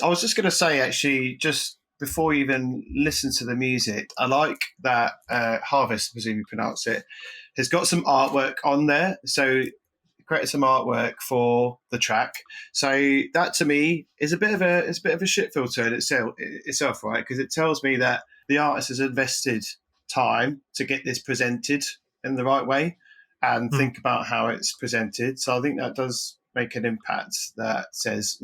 I was just going to say, actually, just before you even listen to the music, I like that Harvest, I presume you pronounce it, has got some artwork on there. So created some artwork for the track. So that to me is a bit of a shit filter in itself, right? Because it tells me that the artist has invested time to get this presented in the right way and think about how it's presented. So I think that does make an impact that says,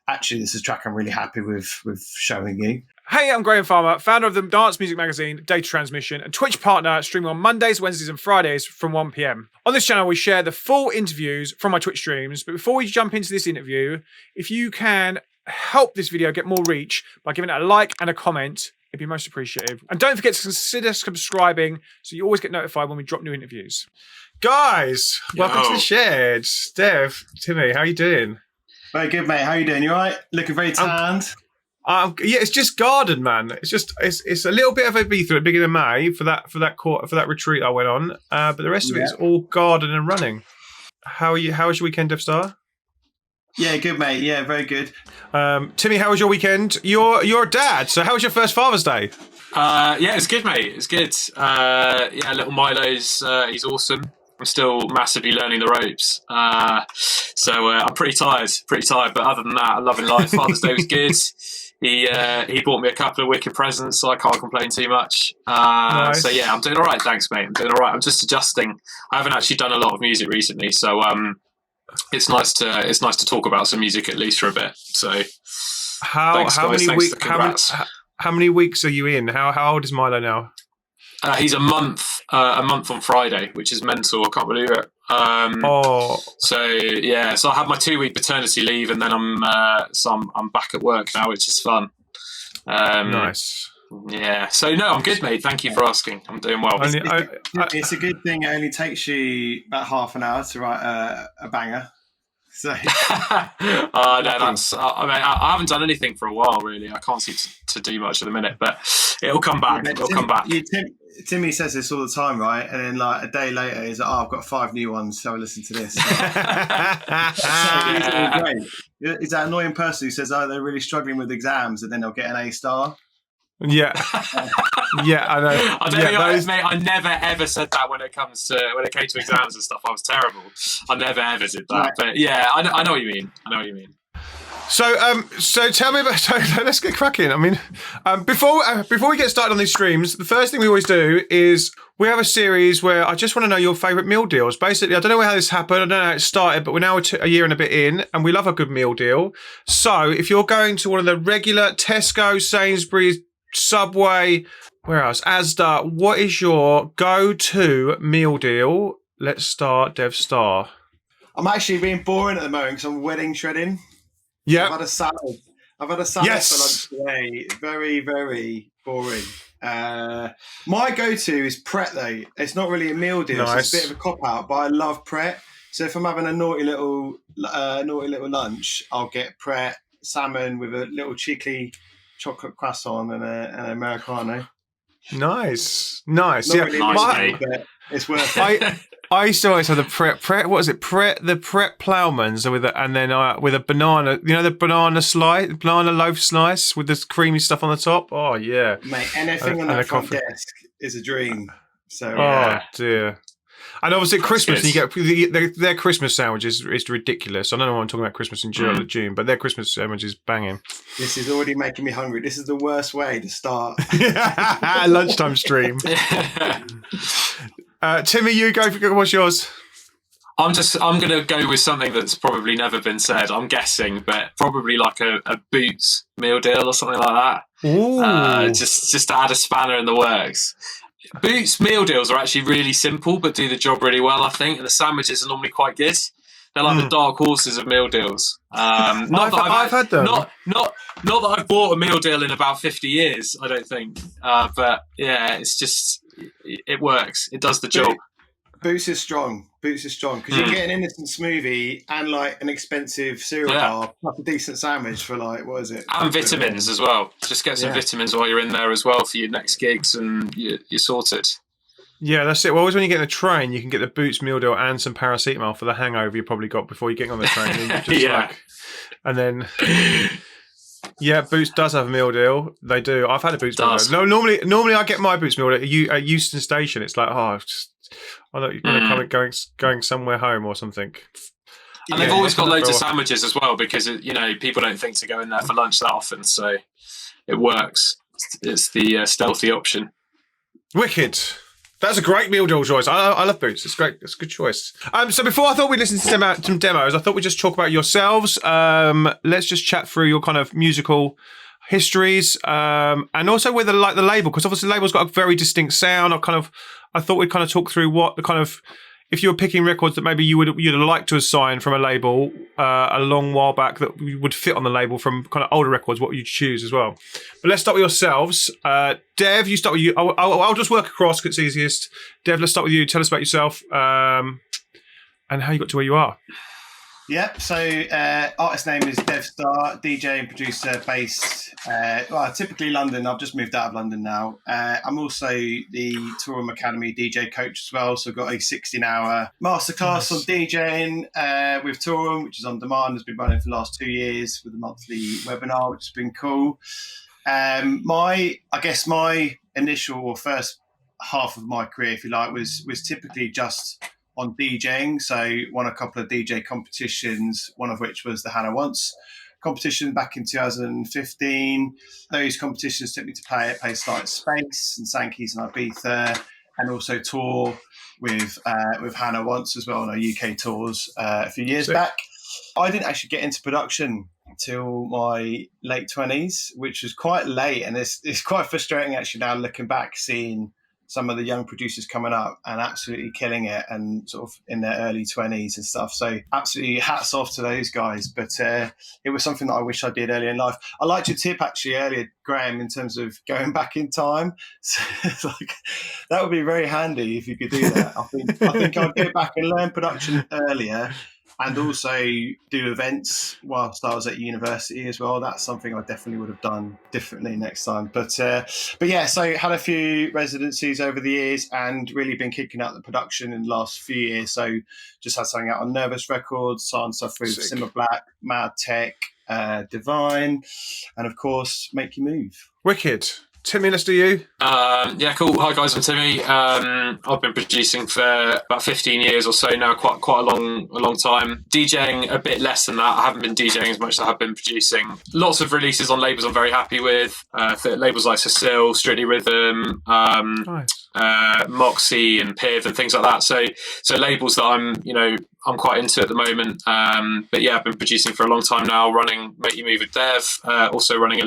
actually, this is a track I'm really happy with showing you. Hey, I'm Graham Farmer, founder of the dance music magazine Data Transmission and Twitch partner, streaming on Mondays, Wednesdays and Fridays from 1 p.m. On this channel, we share the full interviews from my Twitch streams. But before we jump into this interview, if you can help this video get more reach by giving it a like and a comment, it'd be most appreciated. And don't forget to consider subscribing so you always get notified when we drop new interviews. Guys, welcome to the shed. Dev, Timmy, how you doing? Very good, mate. How you doing? You all right? Looking very tanned. Yeah, it's just garden, man. It's a little bit of Ibiza at the beginning of May for that retreat I went on. But the rest of it is all garden and running. How are you? How was your weekend, Devstar? Yeah, good, mate. Yeah, very good. Timmy, how was your weekend? You're a dad, so how was your first Father's Day? Yeah, it's good, mate. It's good. Little Milo's he's awesome. I'm still massively learning the ropes. So I'm pretty tired. But other than that, I'm loving life. Father's Day was good. He bought me a couple of wicked presents, so I can't complain too much. Nice. So yeah, I'm doing all right. Thanks, mate. I'm doing all right. I'm just adjusting. I haven't actually done a lot of music recently, so it's nice to talk about some music at least for a bit. So how many weeks are you in? How old is Milo now? He's a month on Friday, which is mental. I can't believe it. So I had my 2-week paternity leave, and then I'm back at work now, which is fun. Nice. Yeah. So no, I'm good, mate. Thank you for asking. I'm doing well. It's a good thing. It only takes you about half an hour to write a banger. So, I haven't done anything for a while, really. I can't seem to do much at the minute, but it'll come back. Timmy says this all the time, right? And then like a day later, he's like, "Oh, I've got 5 new ones, so I listen to this." Great. Is that annoying person who says, "Oh, they're really struggling with exams," and then they'll get an A star? Yeah, yeah, I know. I don't think mate, I never ever said that when it came to exams and stuff. I was terrible. I never ever did that. Right. But yeah, I know what you mean. So tell me about. So let's get cracking. I mean, before we get started on these streams, the first thing we always do is we have a series where I just want to know your favourite meal deals. Basically, I don't know how this happened. I don't know how it started, but we're now a year and a bit in, and we love a good meal deal. So if you're going to one of the regular Tesco, Sainsbury's, Subway, where else? Asda, what is your go-to meal deal? Let's start, Devstar. I'm actually being boring at the moment because I'm wedding shredding. Yeah. I've had a salad yes. for lunch today. Very, very boring. My go-to is Pret, though. It's not really a meal deal, so it's a bit of a cop-out, but I love Pret. So if I'm having a naughty little lunch, I'll get Pret salmon with a little cheeky chocolate croissant and an Americano. Nice. Not Yeah, really nice, but it's worth it. I used to always have the Pret. What is it? The Pret Ploughmans with a banana. You know the banana loaf slice with the creamy stuff on the top. Oh yeah, mate. Anything on that front desk is a dream. So dear. And obviously at Christmas, you get their Christmas sandwiches is ridiculous. I don't know why I'm talking about Christmas in June, but their Christmas sandwich is banging. This is already making me hungry. This is the worst way to start. Lunchtime stream. Timmy, you go. What's yours? I'm going to go with something that's probably never been said. I'm guessing, but probably like a Boots meal deal or something like that. Ooh. Just to add a spanner in the works. Boots meal deals are actually really simple, but do the job really well, I think. And the sandwiches are normally quite good. They're like the dark horses of meal deals. I've had them. Not that I've bought a meal deal in about 50 years, I don't think. But yeah, it's just it works. It does the job. Boots is strong because you get an innocent smoothie and like an expensive cereal bar plus a decent sandwich for like, what is it? And vitamins as well. Just get some vitamins while you're in there as well for your next gigs, and you're sorted. Yeah, that's it. Well, always when you get in the train, you can get the Boots meal deal and some paracetamol for the hangover you probably got before you get on the train. And then Yeah, Boots does have a meal deal. They do. I've had a Boots meal deal. No, normally I get my Boots meal deal at Euston Station. It's like, I thought you're going somewhere home or something. And they've always got loads of sandwiches as well, because people don't think to go in there for lunch that often, so it works. It's the stealthy option. Wicked. That's a great meal deal choice. I love Boots. It's great. It's a good choice. So before I thought we'd listen to some demos, I thought we'd just talk about yourselves. Let's just chat through your kind of musical histories, and also with the label, because obviously the label's got a very distinct sound. I thought we'd kind of talk through what the kind of, if you were picking records that maybe you'd have liked to have signed from a label a long while back that would fit on the label from kind of older records, what would you choose as well? But let's start with yourselves. Dev, you start with you. I'll just work across because it's easiest. Dev, let's start with you. Tell us about yourself and how you got to where you are. Yep. So artist name is Devstar, DJ and producer based, typically London. I've just moved out of London now. I'm also the Touring Academy DJ coach as well. So I've got a 16-hour masterclass on DJing with Touring, which is on demand. Has been running for the last 2 years with a monthly webinar, which has been cool. My initial or first half of my career, if you like, was typically just on DJing. So won a couple of DJ competitions, one of which was the Hannah Once competition back in 2015. Those competitions took me to play at places like Space and Sankey's and Ibiza, and also tour with Hannah Once as well on our UK tours a few years back. I didn't actually get into production until my late 20s, which was quite late, and it's quite frustrating actually now looking back, seeing some of the young producers coming up and absolutely killing it and sort of in their early 20s and stuff. So absolutely hats off to those guys. But it was something that I wish I did earlier in life. I liked your tip actually earlier, Graham, in terms of going back in time. So it's like, that would be very handy if you could do that. I think I'd go back and learn production earlier, and also do events whilst I was at university as well. That's something I definitely would have done differently next time. But yeah, so had a few residencies over the years and really been kicking out the production in the last few years. So just had something out on Nervous Records, signed stuff with Simmer Black, Mad Tech, Divine, and of course, Make You Move. Wicked. Timmy, let's do you. Yeah, cool. Hi guys, I'm Timmy. I've been producing for about 15 years or so now, quite a long time. DJing a bit less than that. I haven't been DJing as much as I have been producing. Lots of releases on labels I'm very happy with. Labels like Cecile, Strictly Rhythm, Moxie and Piv and things like that. So labels that I'm quite into at the moment. But yeah, I've been producing for a long time now, running Make You Move with Dev, also running a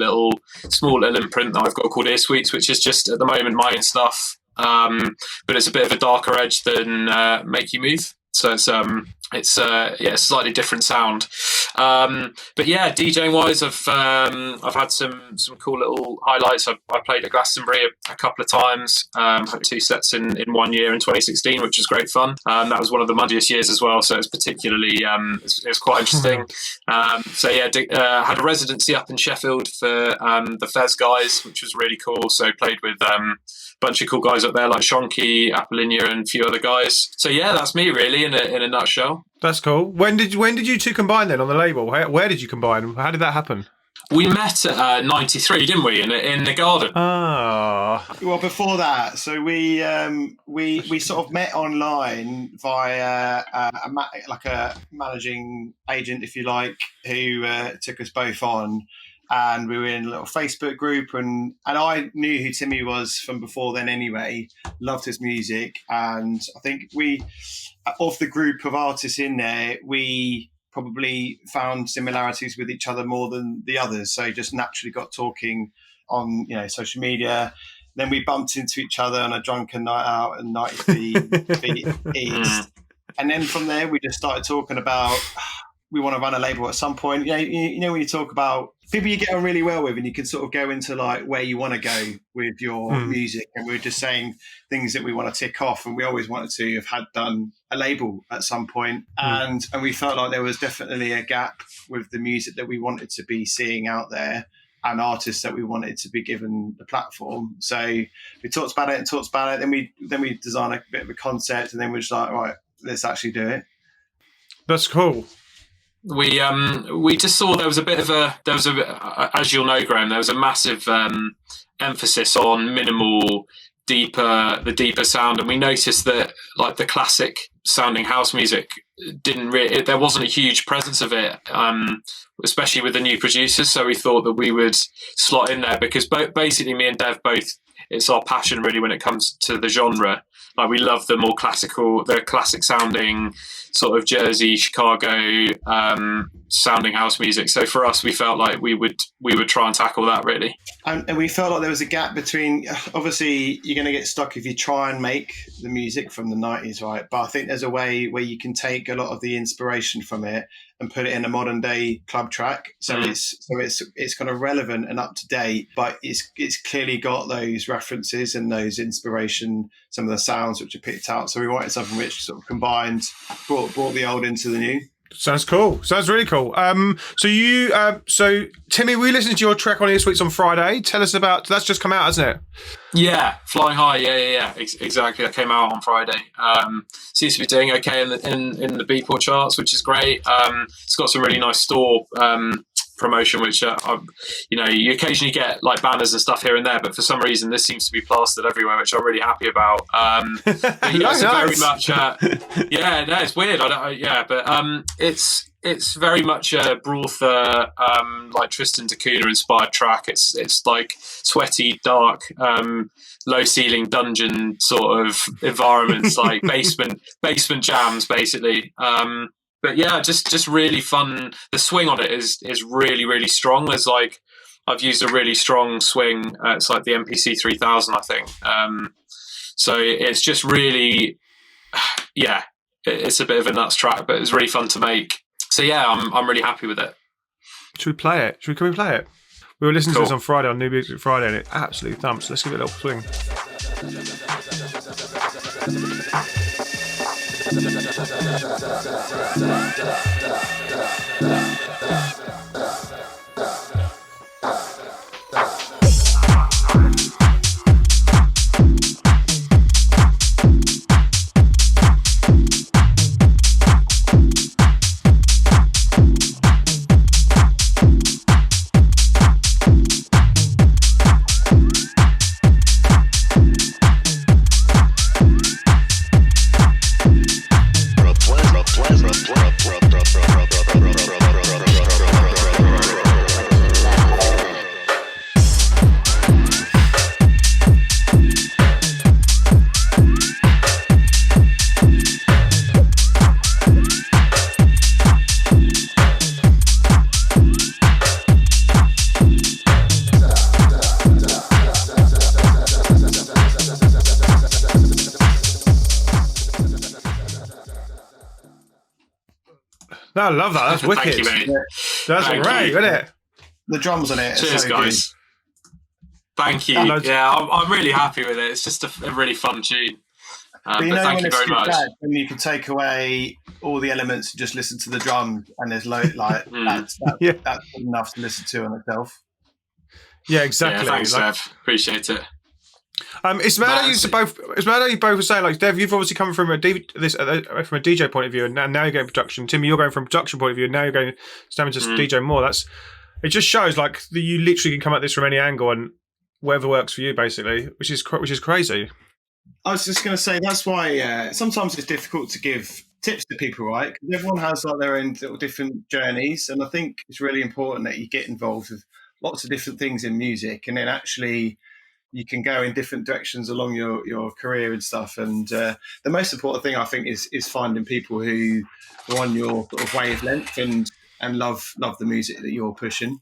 small little imprint that I've got called Ear Sweets, which is just at the moment my own stuff. But it's a bit of a darker edge than Make You Move. So it's a slightly different sound. But yeah, DJing wise, I've had some cool little highlights. I played at Glastonbury a couple of times. Had 2 sets in 1 year in 2016, which was great fun. That was one of the muddiest years as well, so it's particularly it was quite interesting. Had a residency up in Sheffield for the Fez guys, which was really cool. So played with bunch of cool guys up there like Shonky, Apollinia, and a few other guys. So yeah, that's me really in a nutshell. That's cool. When did you two combine then on the label? Where did you combine? How did that happen? We met at 93, didn't we? In the garden. Ah. Well, before that, so we sort of met online via a managing agent, if you like, who took us both on. And we were in a little Facebook group, and I knew who Timmy was from before then anyway, loved his music. And I think of the group of artists in there, we probably found similarities with each other more than the others. So just naturally got talking on, social media. Then we bumped into each other on a drunken night out and 90 feet east. And then from there, we just started talking about, we want to run a label at some point. You know when you talk about people you get on really well with, and you can sort of go into like where you want to go with your music. And we were just saying things that we want to tick off, and we always wanted to have done a label at some point. And we felt like there was definitely a gap with the music that we wanted to be seeing out there and artists that we wanted to be given the platform. So we talked about it. Then we designed a bit of a concept, and then we're just like, right, let's actually do it. That's cool. we just saw there was as you'll know, Graham, there was a massive emphasis on minimal, the deeper sound, and we noticed that like the classic sounding house music there wasn't a huge presence of it, especially with the new producers. So we thought that we would slot in there because basically me and Dev both, it's our passion really when it comes to the genre. Like we love the more the classic sounding sort of Jersey, Chicago sounding house music. So for us, we felt like we would try and tackle that really. And we felt like there was a gap between, obviously you're going to get stuck if you try and make the music from the 90s, right? But I think there's a way where you can take a lot of the inspiration from it and put it in a modern day club track. So it's kind of relevant and up to date, but it's clearly got those references and those inspiration, some of the sounds which are picked out. So we wanted something which sort of combined, brought the old into the new. Sounds cool. Sounds really cool. So Timmy, we listened to your track on Ear Sweets on Friday. Tell us about, that's just come out, hasn't it? Yeah, Flying High. Yeah. Exactly. That came out on Friday. Seems to be doing okay in the Beatport charts, which is great. It's got some really nice store promotion, which you occasionally get like banners and stuff here and there, but for some reason this seems to be plastered everywhere, which I'm really happy about. But yeah, very much it's weird. It's very much a Brother, like Tristan da Cunha inspired track. It's like sweaty, dark, low ceiling dungeon sort of environments, like basement jams basically. But yeah, just really fun. The swing on it is really, really strong. There's like, I've used a really strong swing. It's like the MPC 3000, I think. So it's just really, it's a bit of a nuts track, but it's really fun to make. So yeah, I'm really happy with it. Should we play it? Can we play it? We were listening to this on Friday, on New Music Friday, and it absolutely thumps. Let's give it a little swing. No, I love that. That's wicked. Thank you, mate. That's great, isn't it? The drums on it. Cheers, guys. Good. Thank you. Yeah, I'm really happy with it. It's just a really fun tune. But thank you very much. When you can take away all the elements and just listen to the drums, and there's that's enough to listen to on itself. Yeah, exactly. Yeah, thanks, Dev. Appreciate it. It's mad how you both were saying, like, Dev, you've obviously come from a DJ point of view, and now you're going production. Timmy, you're going from a production point of view, and now you're going to DJ more. It just shows like that you literally can come at this from any angle and whatever works for you, basically, which is crazy. I was just going to say that's why sometimes it's difficult to give tips to people, right? Because everyone has like their own little different journeys, and I think it's really important that you get involved with lots of different things in music, and then actually you can go in different directions along your career and stuff. And the most important thing, I think, is finding people who are on your sort of wavelength and love the music that you're pushing.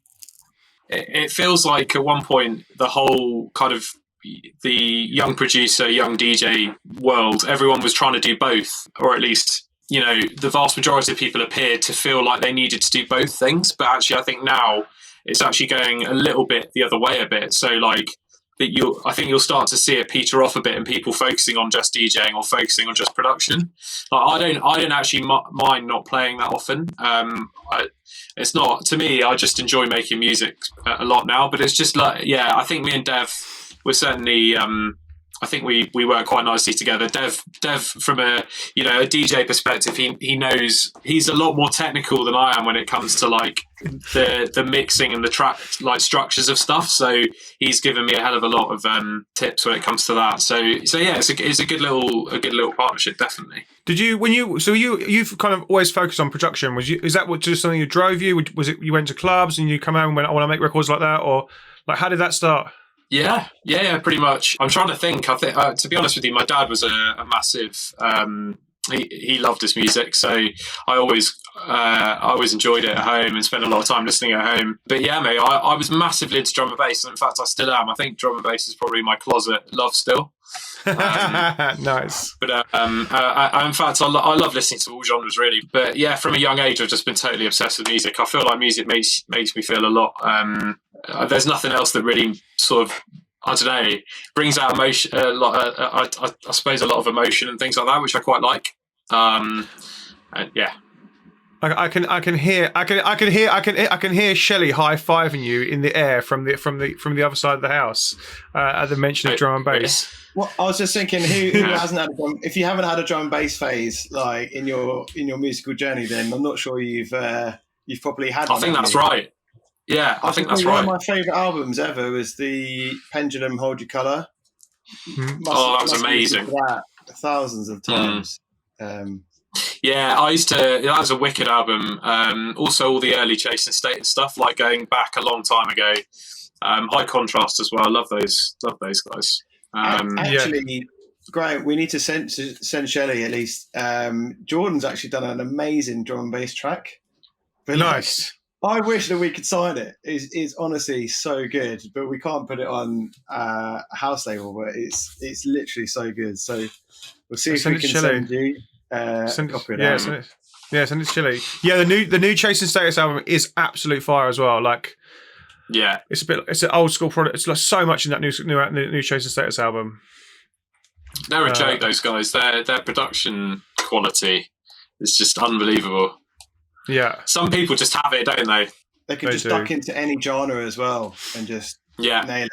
It feels like at one point the whole kind of the young producer, young DJ world, everyone was trying to do both, or at least, the vast majority of people appeared to feel like they needed to do both things. But actually, I think now it's actually going a little bit the other way a bit. So like, I think you'll start to see it peter off a bit, and people focusing on just DJing or focusing on just production. Like I don't actually mind not playing that often. It's not, to me, I just enjoy making music a lot now. But it's just like, I think me and Dev, we're certainly I think we work quite nicely together. Dev, from a DJ perspective, he knows, he's a lot more technical than I am when it comes to like the mixing and the track like structures of stuff. So he's given me a hell of a lot of tips when it comes to that. So yeah, it's a good little partnership, definitely. Did you you've kind of always focused on production? Is that what just something that drove you? Was it you went to clubs and you come out and went, I want to make records like that, or like how did that start? Yeah, pretty much. I'm trying to think. I think, to be honest with you, my dad was a massive. He loved his music, so I always enjoyed it at home and spent a lot of time listening at home. But yeah, mate, I was massively into drum and bass, and in fact, I still am. I think drum and bass is probably my closet love still. Nice. But in fact, I love listening to all genres, really. But yeah, from a young age, I've just been totally obsessed with music. I feel like music makes me feel a lot. There's nothing else that really sort of, I don't know, brings out emotion. I suppose a lot of emotion and things like that, which I quite like. And yeah. I can hear Shelley high-fiving you in the air from the other side of the house at the mention of drum and bass. Well, I was just thinking, who hasn't had if you haven't had a drum and bass phase like in your musical journey, then I'm not sure you've probably had. I think that's right. Yeah, I think that's right. One of my favourite albums ever was the Pendulum Hold Your Colour. That was amazing. That thousands of times. Yeah, that was a wicked album. Also, all the early Chasing State and stuff, like going back a long time ago. High Contrast as well. I love those guys. Actually, Graham, we need to send Shelley at least. Jordan's actually done an amazing drum and bass track. But nice. I wish that we could sign it. It's honestly so good, but we can't put it on a house label. But it's literally so good. So we'll see if we can send you a copy of that. Send it to Chile. Yeah, the new Chasing Status album is absolute fire as well. Like, yeah, it's an old school product. It's like so much in that new Chasing Status album. They're a joke, those guys. Their production quality is just unbelievable. Yeah. Some people just have it, don't they? They can just duck into any genre as well and just nail it.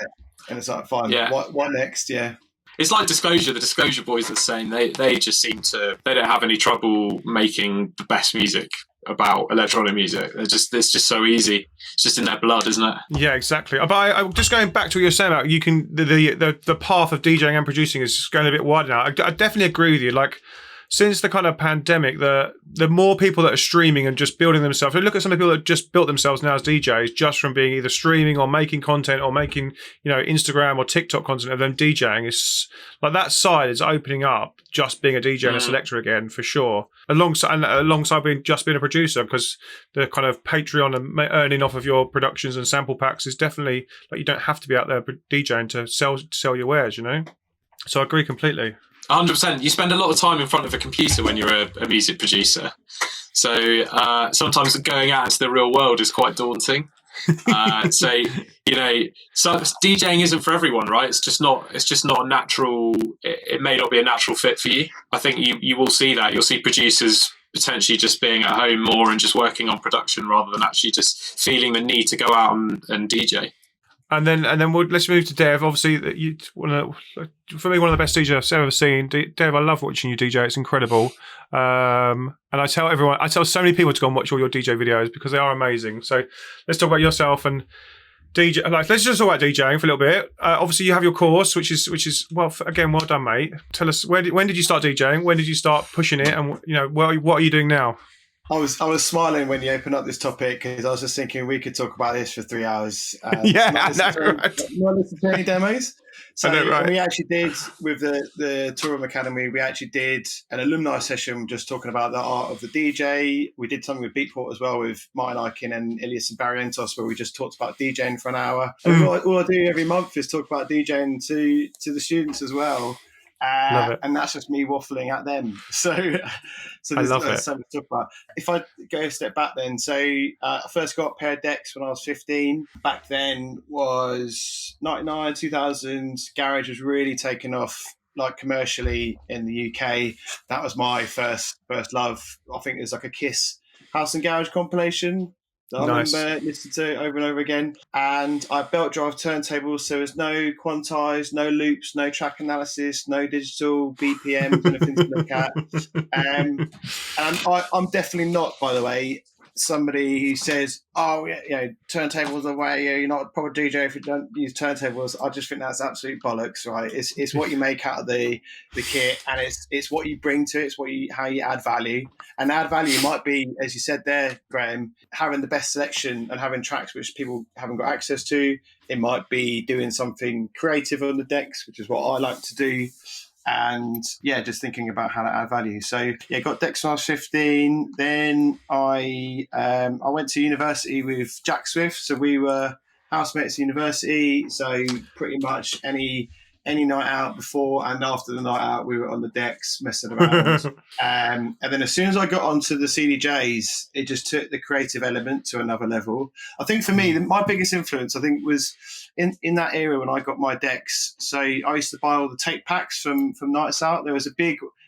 And it's like, fine, what next? Yeah. It's like Disclosure. The Disclosure boys are the same. They just seem to, they don't have any trouble making the best music about electronic music. It's just so easy. It's just in their blood, isn't it? Yeah, exactly. But I just going back to what you were saying about the path of DJing and producing is going a bit wider now. I definitely agree with you. Like, since the kind of pandemic, the more people that are streaming and just building themselves. Look at some of the people that just built themselves now as DJs, just from being either streaming or making content or making, Instagram or TikTok content of them DJing. It's like that side is opening up, just being a DJ and a selector again, for sure. Alongside being a producer, because the kind of Patreon and earning off of your productions and sample packs is definitely like, you don't have to be out there DJing to sell your wares, So I agree completely. 100%. You spend a lot of time in front of a computer when you're a music producer. So sometimes going out into the real world is quite daunting. So DJing isn't for everyone, right? It's just not a natural. It may not be a natural fit for you. I think you will see that. You'll see producers potentially just being at home more and just working on production rather than actually just feeling the need to go out and DJ. And then let's move to Dev. Obviously, for me, one of the best DJs I've ever seen. Dev, I love watching you DJ. It's incredible. And I tell so many people to go and watch all your DJ videos because they are amazing. So let's talk about yourself and DJ. Like, let's just talk about DJing for a little bit. Obviously, you have your course, which is well done, mate. Tell us when did you start DJing? When did you start pushing it? And what are you doing now? I was smiling when you opened up this topic because I was just thinking we could talk about this for 3 hours. Yeah, I know, right? Not listen to any demos. So I know, right? We actually did, with the Touring Academy, we actually did an alumni session just talking about the art of the DJ. We did something with Beatport as well with Martin Ikin and Ilias and Barrientos, where we just talked about DJing for an hour. And all I do every month is talk about DJing to the students as well. And that's just me waffling at them. So there's so much to talk about. If I go a step back then, so I first got a pair of decks when I was 15. Back then was 99, 2000. Garage was really taking off, like, commercially in the UK. That was my first love. I think there's like a Kiss House and Garage compilation that I Nice. remember listening to over and over again. And I belt drive turntables, so there's no quantized, no loops, no track analysis, no digital BPMs, anything to look at. And I'm definitely not, by the way, somebody who says, "Oh, yeah, turntables are the way. You're not a proper DJ if you don't use turntables." I just think that's absolute bollocks, right? It's what you make out of the kit, and it's what you bring to it. It's how you add value, and add value might be, as you said there, Graham, having the best selection and having tracks which people haven't got access to. It might be doing something creative on the decks, which is what I like to do. And just thinking about how to add value. So got decks when I was 15. Then I went to university with Jack Swift. So we were housemates at university. So pretty much any night out before and after the night out, we were on the decks messing around. And then as soon as I got onto the CDJs, it just took the creative element to another level. I think for me, my biggest influence, I think, was in that era when I got my decks. So I used to buy all the tape packs from nights out. There was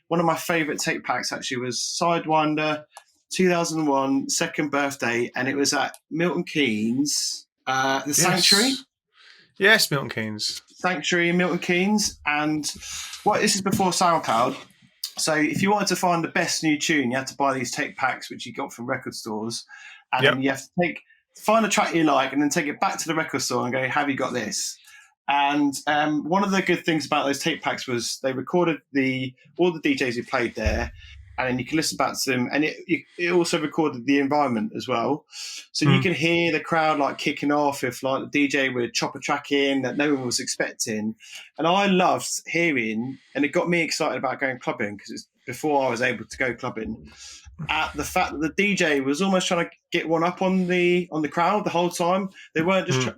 one of my favourite tape packs actually was Sidewinder 2001 second birthday, and it was at Milton Keynes, the Sanctuary. Yes, Milton Keynes. Sanctuary in Milton Keynes. And this is before SoundCloud. So if you wanted to find the best new tune, you had to buy these tape packs, which you got from record stores. And then you have to find a track you like and then take it back to the record store and go, have you got this? And one of the good things about those tape packs was they recorded all the DJs who played there, and then you can listen back to them. And it also recorded the environment as well. So you can hear the crowd like kicking off if like the DJ would chop a track in that no one was expecting. And I loved hearing, and it got me excited about going clubbing because it's before I was able to go clubbing, at the fact that the DJ was almost trying to get one up on the crowd the whole time. They weren't just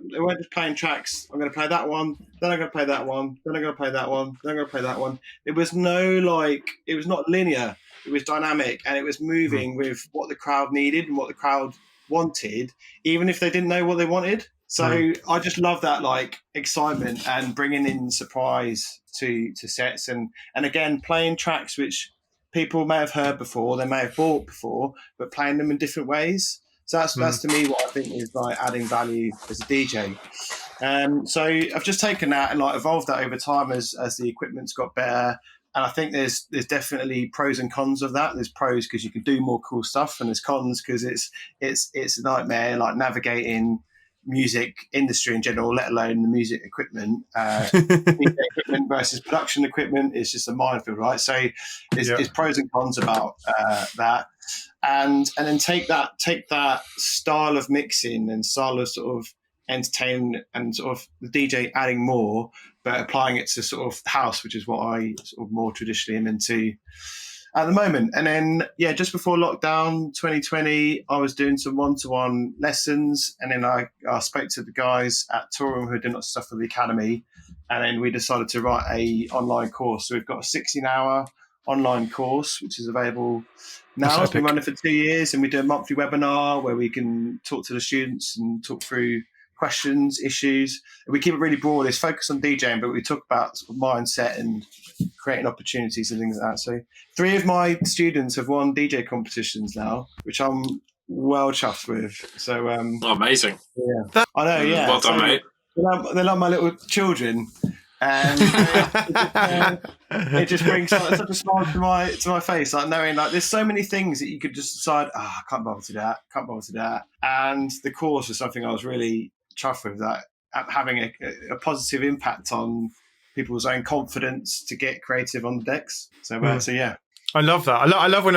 playing tracks. I'm going to play that one, then I'm going to play that one, then I'm going to play that one, then I'm going to play that one. It was it was not linear. It was dynamic, and it was moving with what the crowd needed and what the crowd wanted, even if they didn't know what they wanted. So I just love that like excitement and bringing in surprise to sets, and again playing tracks which people may have heard before, they may have bought before, but playing them in different ways. So that's to me what I think is like adding value as a DJ. So I've just taken that and like evolved that over time as the equipment's got better. And I think there's definitely pros and cons of that. There's pros because you can do more cool stuff, and there's cons because it's a nightmare like navigating music industry in general, let alone the music equipment. DJ equipment versus production equipment is just a minefield, right? So it's pros and cons about that. And then take that style of mixing and style of sort of entertainment and sort of the DJ adding more, but applying it to sort of house, which is what I sort of more traditionally am into at the moment. And then, just before lockdown 2020, I was doing some one-to-one lessons. And then I spoke to the guys at Tutoring who are doing lots of stuff for the academy. And then we decided to write a online course. So we've got a 16-hour online course, which is available now. It's been running for 2 years, and we do a monthly webinar where we can talk to the students and talk through questions, issues. We keep it really broad. It's focused on DJing, but we talk about sort of mindset and creating opportunities and things like that. So 3 of my students have won DJ competitions now, which I'm well chuffed with. So amazing. Yeah, I know. Yeah, well done, mate. They're like my little children. It just brings such a smile to my face, like knowing like there's so many things that you could just decide, I can't bother to that. And the course was something I was really chuffed with, that having a positive impact on people's own confidence to get creative on the decks. So yeah. I love that. I love when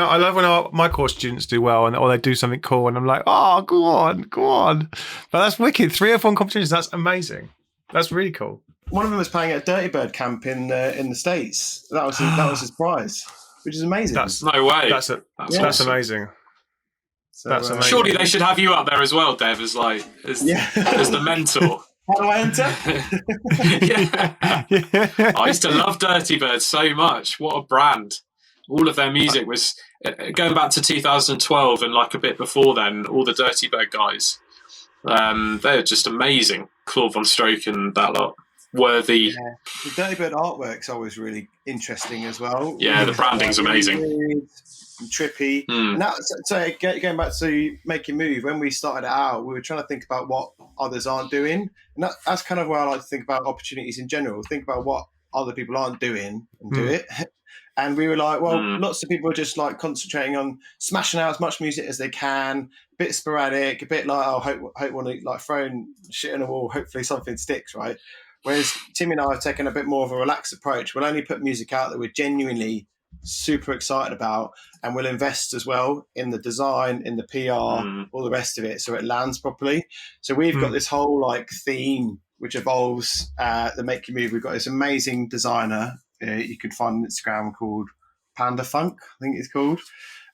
my course students do well or they do something cool, and I'm like, oh, go on. But that's wicked. 3 or 4 competitions. That's amazing. That's really cool. One of them was playing at a Dirty Bird camp in the States. That was his prize, which is amazing. No way. That's amazing. So, that's amazing. Surely they should have you up there as well, Dev, as the mentor. How do I enter? I used to love Dirty Bird so much. What a brand. All of their music was, going back to 2012 and like a bit before then, all the Dirty Bird guys, they're just amazing. Claude Von Stroke and that lot. worthy. Yeah. The Dirty Bird artwork's always really interesting as well. Yeah, the branding's amazing. And trippy. And that, so going back to Make Your Move, when we started it out, we were trying to think about what others aren't doing. And that's kind of where I like to think about opportunities in general. Think about what other people aren't doing and do it. And we were like, well, lots of people are just like concentrating on smashing out as much music as they can, a bit sporadic, a bit like, hope want to like throwing shit on a wall, hopefully something sticks, right? Whereas Timmy and I have taken a bit more of a relaxed approach. We'll only put music out that we're genuinely super excited about, and we'll invest as well in the design, in the PR, all the rest of it, so it lands properly. So we've got this whole like theme which evolves the Make Your Move. We've got this amazing designer you can find on Instagram called Panda Funk, I think it's called.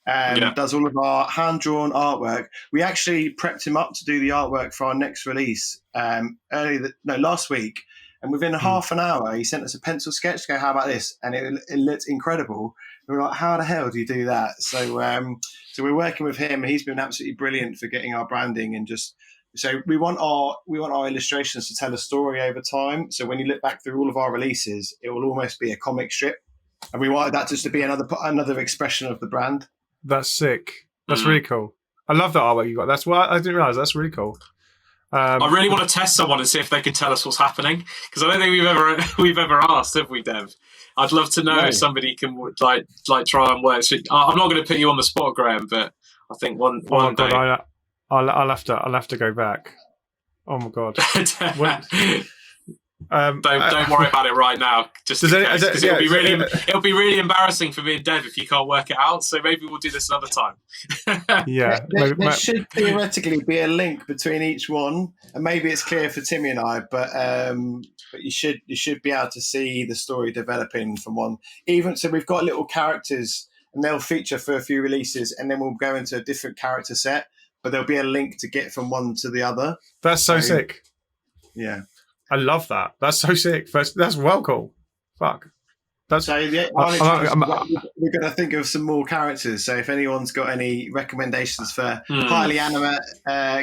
Does all of our hand-drawn artwork. We actually prepped him up to do the artwork for our next release last week. And within half an hour, he sent us a pencil sketch to go, how about this? And it looked incredible. We were like, how the hell do you do that? So we're working with him. He's been absolutely brilliant for getting our branding and just... So we want our illustrations to tell a story over time. So when you look back through all of our releases, it will almost be a comic strip. And we wanted that just to be another expression of the brand. That's sick. That's really cool. I love that artwork you got. That's what I didn't realize. That's really cool. I really want to test someone and see if they can tell us what's happening, because I don't think we've ever asked, have we, Dev? I'd love to know if somebody can like try and work. I'm not going to put you on the spot, Graham, but I think one day. God, I'll have to go back. Oh my God. Don't worry about it right now. Just it'll be really embarrassing for me and Dev if you can't work it out. So maybe we'll do this another time. There should theoretically be a link between each one, and maybe it's clear for Timmy and I. But you should be able to see the story developing from one. Even so, we've got little characters, and they'll feature for a few releases, and then we'll go into a different character set. But there'll be a link to get from one to the other. That's so sick. Yeah. I love that. That's so sick. That's well cool. Fuck. We're going to think of some more characters. So if anyone's got any recommendations for highly animate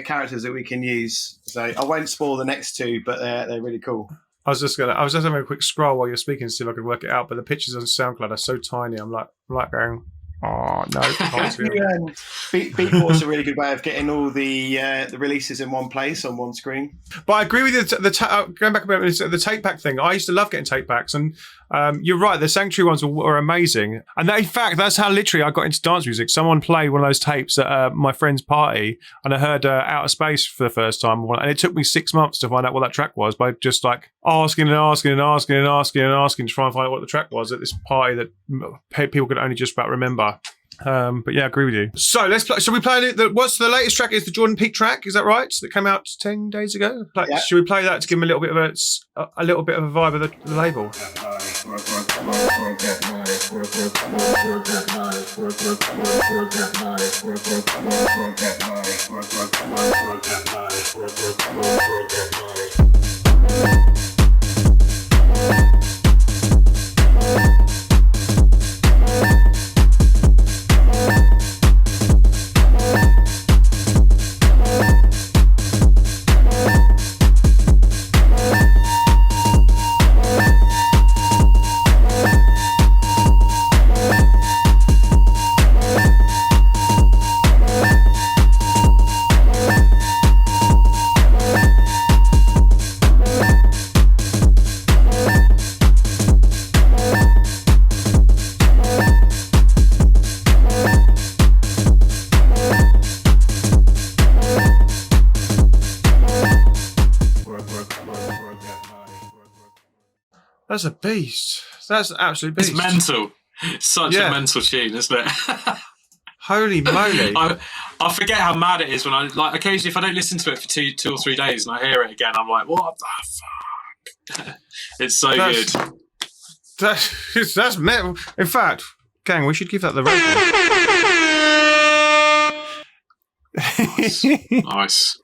characters that we can use. So I won't spoil the next two, but they're really cool. I was just having a quick scroll while you're speaking to see if I could work it out, but the pictures on SoundCloud are so tiny. I'm like going, oh no! Beatport's a really good way of getting all the releases in one place on one screen. But I agree with you. Going back a bit, the tape pack thing. I used to love getting tape packs, and you're right. The Sanctuary ones were amazing. And in fact, that's how literally I got into dance music. Someone played one of those tapes at my friend's party, and I heard Outer Space for the first time. And it took me 6 months to find out what that track was by just like asking to try and find out what the track was at this party that people could only just about remember. But yeah, I agree with you. So let's play. Should we play what's the latest track? Is the Jordan Peak track? Is that right? That came out 10 days ago. Should we play that to give him a little bit of a vibe of the label? That's a beast. That's an absolute beast. It's mental. It's such a mental tune, isn't it? Holy moly. I forget how mad it is when occasionally if I don't listen to it for two or 3 days and I hear it again, I'm like, what the fuck? It's so good. That's metal. In fact, gang, we should give that the rating. Nice.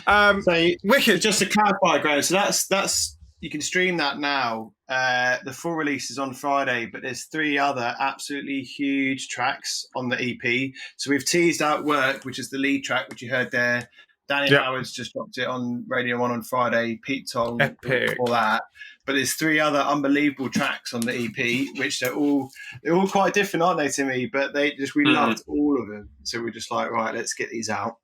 So wicked. Just to clarify, Graham, so that's you can stream that now. The full release is on Friday, but there's 3 other absolutely huge tracks on the EP. So we've teased out Work, which is the lead track, which you heard there. Danny Howard's just dropped it on Radio 1 on Friday. Pete Tong before that. But there's 3 other unbelievable tracks on the EP, which they're all quite different, aren't they, Timmy? But we loved all of them. So we're just like, right, let's get these out.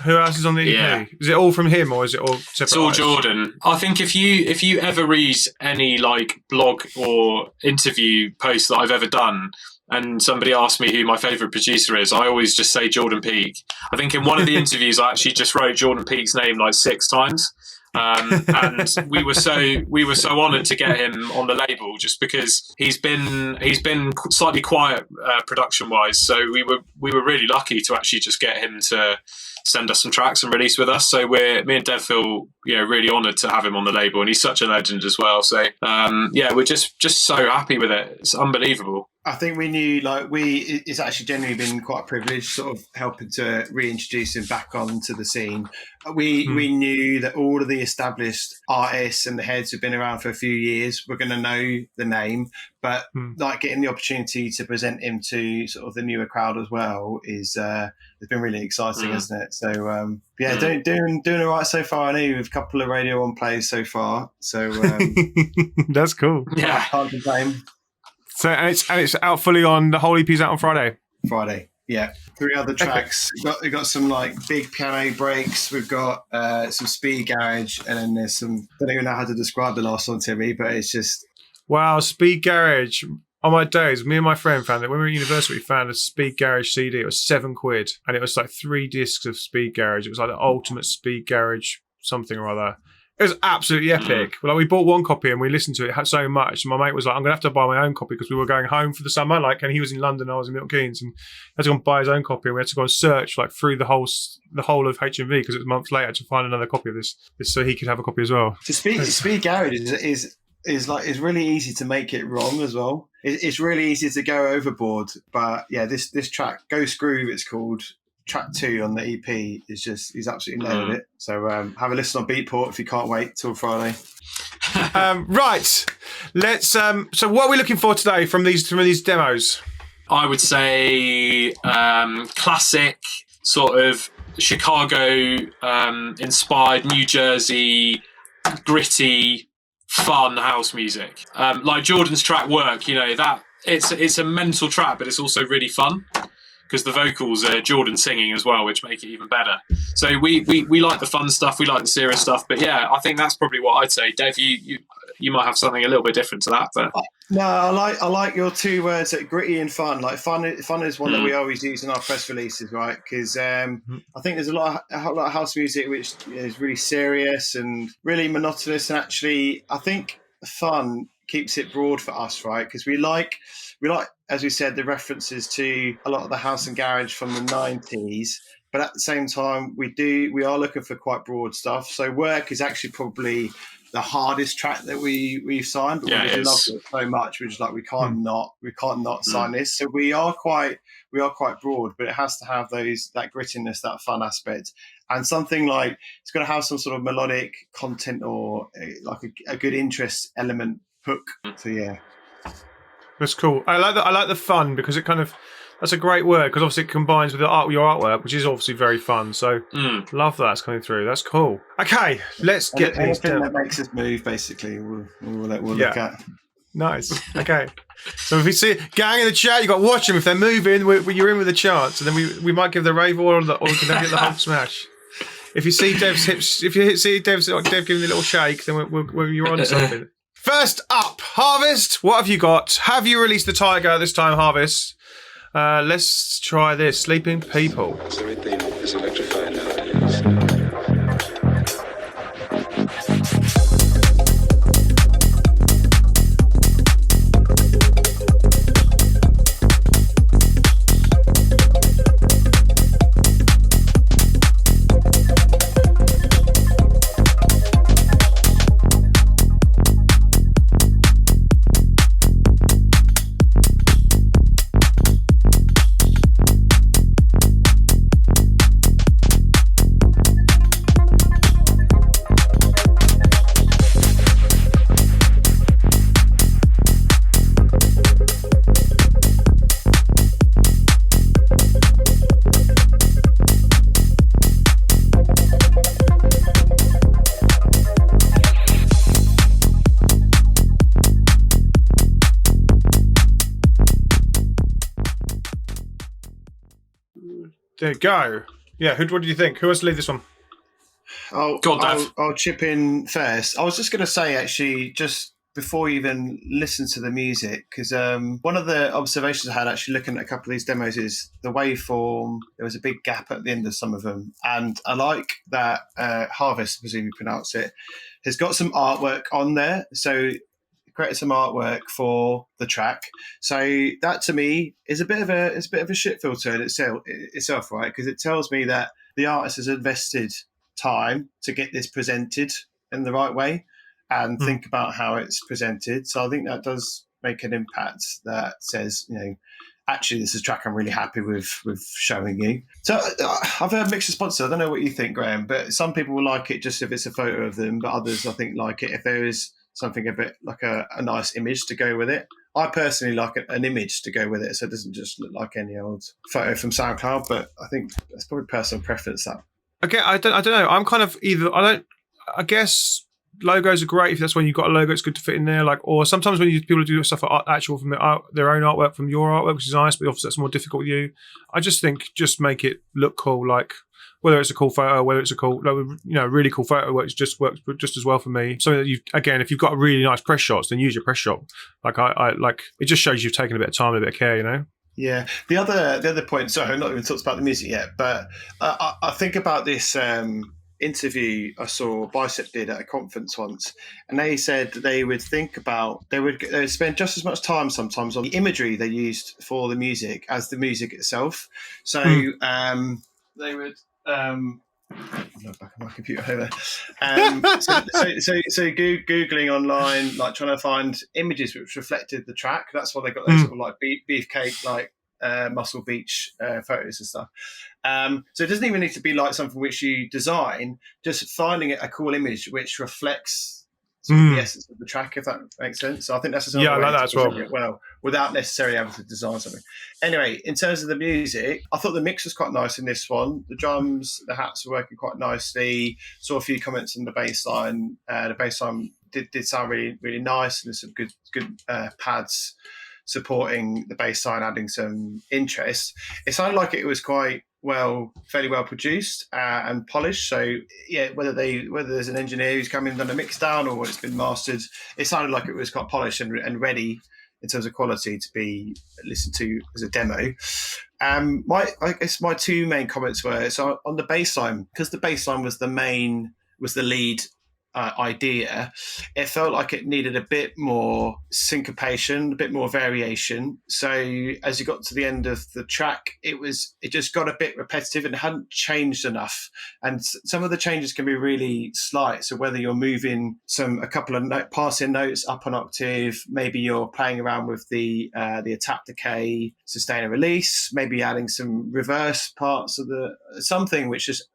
Who else is on the EP? Yeah. Is it all from him, or is it all separate? It's all Jordan. I think if you ever read any like blog or interview post that I've ever done, and somebody asks me who my favourite producer is, I always just say Jordan Peak. I think in one of the interviews, I actually just wrote Jordan Peak's name like 6 times. And we were so honoured to get him on the label, just because he's been slightly quiet production wise. So we were really lucky to actually just get him to send us some tracks and release with us. So me and Dev feel really honoured to have him on the label, and he's such a legend as well. So we're just so happy with it. It's unbelievable. I think we knew, it's actually generally been quite a privilege sort of helping to reintroduce him back onto the scene. We knew that all of the established artists and the heads who've been around for a few years were going to know the name, but like getting the opportunity to present him to sort of the newer crowd as well has been really exciting, hasn't it? So doing all right so far. I know we've a couple of Radio 1 plays so far, so that's cool. Yeah, can't complain. So and it's out fully on, the whole EP's out on Friday. Friday, yeah. 3 other tracks. We've got some like big piano breaks. We've got some speed garage, and then there's some. I don't even know how to describe the last one, Timmy, but it's just speed garage. On my days, me and my friend found it when we were at university. We found a speed garage CD. It was £7, and it was like 3 discs of speed garage. It was like the ultimate speed garage something or other. It was absolutely epic. Like, we bought 1 copy and we listened to it so much. And my mate was like, I'm going to have to buy my own copy, because we were going home for the summer. And he was in London, I was in Milton Keynes, and he had to go and buy his own copy. And we had to go and search through the whole of HMV, because it was months later, to find another copy of this so he could have a copy as well. So speed garage is really easy to make it wrong as well. It's really easy to go overboard. But yeah, this track, Go Screw, it's called. Track 2 on the EP he's absolutely nailed it. So have a listen on Beatport if you can't wait till Friday. Right, let's. So what are we looking for today from these demos? I would say classic sort of Chicago inspired, New Jersey gritty, fun house music. Like Jordan's track Work, that it's a mental track, but it's also really fun, because the vocals are Jordan singing as well, which make it even better. So we like the fun stuff, we like the serious stuff. But yeah, I think that's probably what I'd say. Dev, you might have something a little bit different to that. But no, I like your 2 words, gritty and fun. Like fun is one that we always use in our press releases, right? Because I think there's a lot of house music which is really serious and really monotonous. And actually, I think fun keeps it broad for us, right? Because we like, as we said, the references to a lot of the house and garage from the 90s, but at the same time we are looking for quite broad stuff. So Work is actually probably the hardest track that we've signed, but we love it so much, we're just like, we can't not sign this. So we are quite broad, but it has to have that grittiness, that fun aspect, and something like it's got to have some sort of melodic content or like a good interest element hook. So yeah. That's cool. I like the fun, because it that's a great word, because obviously it combines with your artwork, which is obviously very fun. So love that's coming through. That's cool. Okay, let's get anything that makes us move. Basically, we'll look at. Nice. Okay. So if you see gang in the chat, you got to watch them. If they're moving, you're in with a chance, and then we might give the rave or we can get the Hulk smash. If you see Dev's hips, Dev giving a little shake, then you're on something. First up, Harvest. What have you got? Have you released the Tiger this time, Harvest? Let's try this. Sleeping People. Everything is electrified nowadays. There you go. Yeah, what do you think? Who wants to lead this one? I'll, Go on, Dav. I'll chip in first. I was just going to say, actually, just before you even listen to the music, because one of the observations I had actually looking at a couple of these demos is the waveform. There was a big gap at the end of some of them. And I like that Harvest, I presume you pronounce it, has got some artwork on there. So created some artwork for the track. So that to me is a bit of a shit filter in itself, right? Because it tells me that the artist has invested time to get this presented in the right way and think about how it's presented. So I think that does make an impact that says, actually this is a track I'm really happy with showing you. So I've heard mixed responses. I don't know what you think, Graham, but some people will like it just if it's a photo of them, but others I think like it if there is something a bit like a nice image to go with it. I personally like an image to go with it, so it doesn't just look like any old photo from SoundCloud, but I think that's probably personal preference, that. Okay, I don't know. I'm kind of either. I guess logos are great if that's when you've got a logo. It's good to fit in there. Or sometimes when people do stuff actual from their own artwork from your artwork, which is nice, but obviously that's more difficult with you. I just think just make it look cool. Like whether it's a cool photo, whether it's a cool, really cool photo works just as well for me. So that if you've got really nice press shots, then use your press shot. Like I it just shows you've taken a bit of time, and a bit of care, Yeah. The other point, sorry, I've not even talked about the music yet, but I think about this interview I saw Bicep did at a conference once, and they said they would spend just as much time sometimes on the imagery they used for the music as the music itself. So they would I'm not back on my computer over. So googling online, like trying to find images which reflected the track. That's why they got those sort of like beefcake, like Muscle Beach photos and stuff. So it doesn't even need to be like something which you design. Just finding a cool image which reflects sort of the essence of the track, if that makes sense. So I think that's a I like that as well, without necessarily having to design something. Anyway, in terms of the music, I thought the mix was quite nice in this one. The drums, the hats were working quite nicely. Saw a few comments on the bass line. The bass line did sound really, really nice, and there's some good pads supporting the bass line, adding some interest. It sounded like it was fairly well produced and polished. So yeah, whether there's an engineer who's come in and done a mix down or it's been mastered, it sounded like it was quite polished and ready in terms of quality to be listened to as a demo. I guess my two main comments were, so on the bass line, because the bass line was the lead idea, it felt like it needed a bit more syncopation, a bit more variation. So as you got to the end of the track, it just got a bit repetitive and hadn't changed enough. And some of the changes can be really slight. So whether you're moving a couple of passing notes up an octave, maybe you're playing around with the attack decay, sustain and release, maybe adding some reverse parts of something which just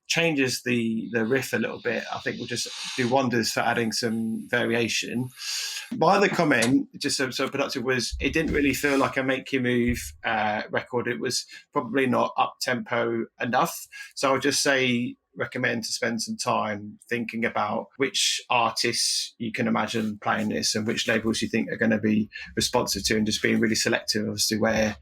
changes the riff a little bit, I think will just do wonders for adding some variation. My other comment, just so productive, was it didn't really feel like a make you move record. It was probably not up tempo enough. So I would just recommend to spend some time thinking about which artists you can imagine playing this and which labels you think are going to be responsive to, and just being really selective as to where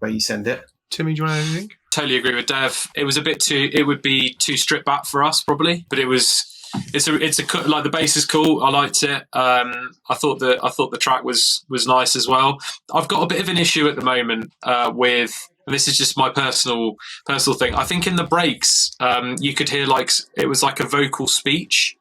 you send it. Timmy, do you want to add anything? Totally agree with Dev. It was it would be too stripped back for us probably, but it's like the bass is cool. I liked it. I thought the track was nice as well. I've got a bit of an issue at the moment with, and this is just my personal thing. I think in the breaks, you could hear like it was like a vocal speech.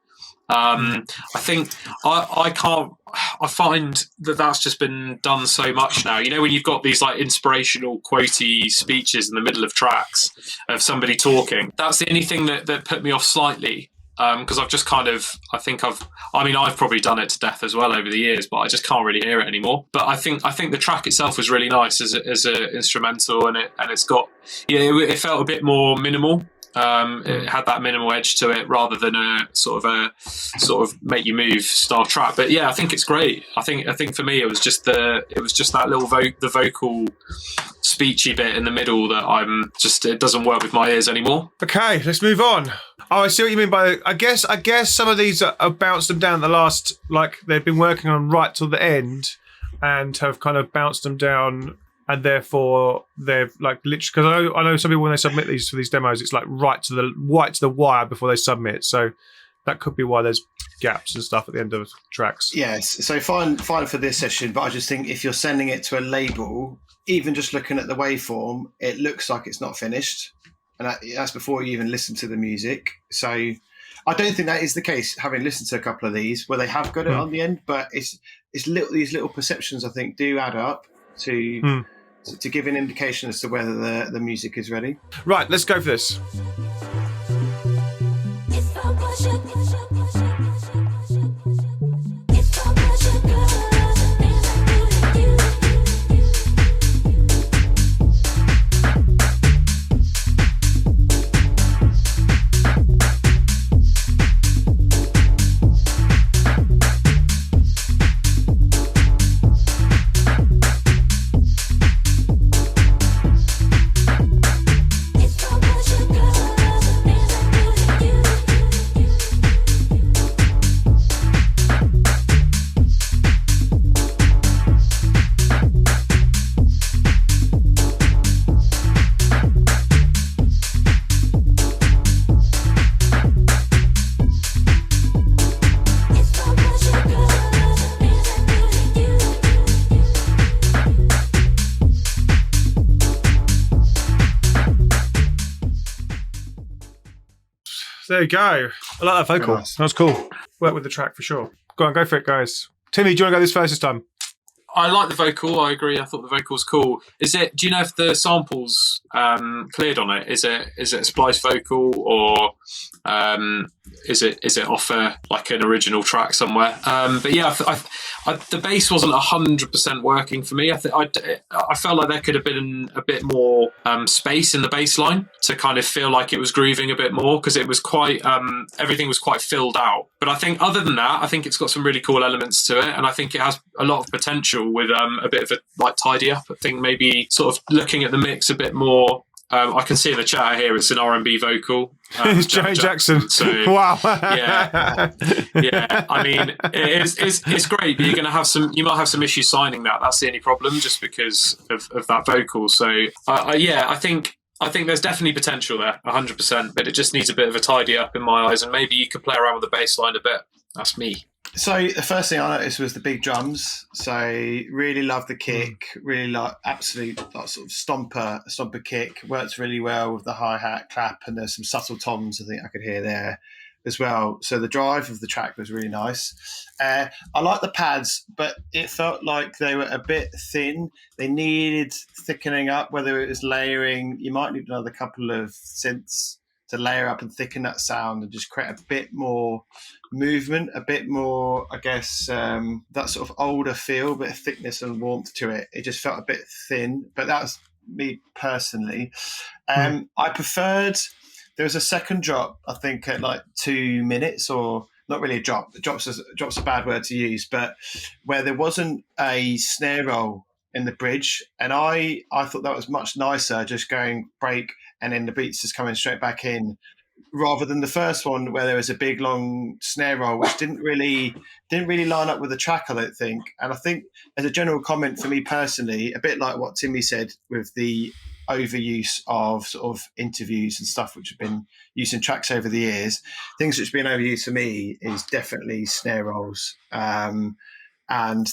I think I find that's just been done so much now. When you've got these like inspirational quotey speeches in the middle of tracks of somebody talking, that's the only thing that put me off slightly. Because I've just I've probably done it to death as well over the years, but I just can't really hear it anymore. But I think the track itself was really nice as a instrumental, and it's got, it felt a bit more minimal. It had that minimal edge to it rather than a sort of make you move style track. But yeah, I think it's great. I think for me it was just that little the vocal speechy bit in the middle that it doesn't work with my ears anymore. Okay, let's move on. Oh, I see what you mean by. I guess some of these are bounced them down the last, like they've been working on right till the end, and have kind of bounced them down and therefore they've like literally, because I know some people when they submit these for these demos, it's like right to the wire before they submit. So that could be why there's gaps and stuff at the end of tracks. Yes, so fine for this session, but I just think if you're sending it to a label, even just looking at the waveform, it looks like it's not finished, and that's before you even listen to the music. So I don't think that is the case, having listened to a couple of these where they have got it on the end, but it's these little perceptions I think do add up to give an indication as to whether the music is ready. Right, let's go for this. There you go. I like that vocal. Nice. That was cool. Work with the track for sure. Go for it, guys. Timmy, do you want to go this first this time? I like the vocal. I agree. I thought the vocal was cool. Do you know if the samples cleared on it? Is it a spliced vocal, or is it off like an original track somewhere? But yeah, the bass wasn't 100% working for me. I felt like there could have been a bit more space in the bass line to kind of feel like it was grooving a bit more, because it was quite everything was quite filled out. But I think other than that, I think it's got some really cool elements to it, and I think it has a lot of potential with a bit of a like tidy up. I think maybe sort of looking at the mix a bit more. I can see in the chat here it's an R&B vocal. It's Janet Jackson. So, wow. yeah. I mean, it's great, but you might have some issues signing that. That's the only problem, just because of that vocal. So I think there's definitely potential there, 100%, but it just needs a bit of a tidy up in my eyes, and maybe you could play around with the bass line a bit. That's me. So the first thing I noticed was the big drums. So really love the kick. Really like absolute like sort of stomper kick. Works really well with the hi-hat clap, and there's some subtle toms I think I could hear there as well. So the drive of the track was really nice. I like the pads, but it felt like they were a bit thin. They needed thickening up, whether it was layering. You might need another couple of synths to layer up and thicken that sound and just create a bit more movement, a bit more, I guess, that sort of older feel, a bit of thickness and warmth to it. It just felt a bit thin, but that's me personally. I preferred, there was a second drop, I think at like 2 minutes, or not really a drop. Drop's a bad word to use, but where there wasn't a snare roll in the bridge, and I thought that was much nicer, just going break and then the beats just coming straight back in, rather than the first one where there was a big long snare roll, which didn't really line up with the track, I don't think. And I think as a general comment for me personally, a bit like what Timmy said with the overuse of sort of interviews and stuff which have been used in tracks over the years, things which have been overused for me is definitely snare rolls. And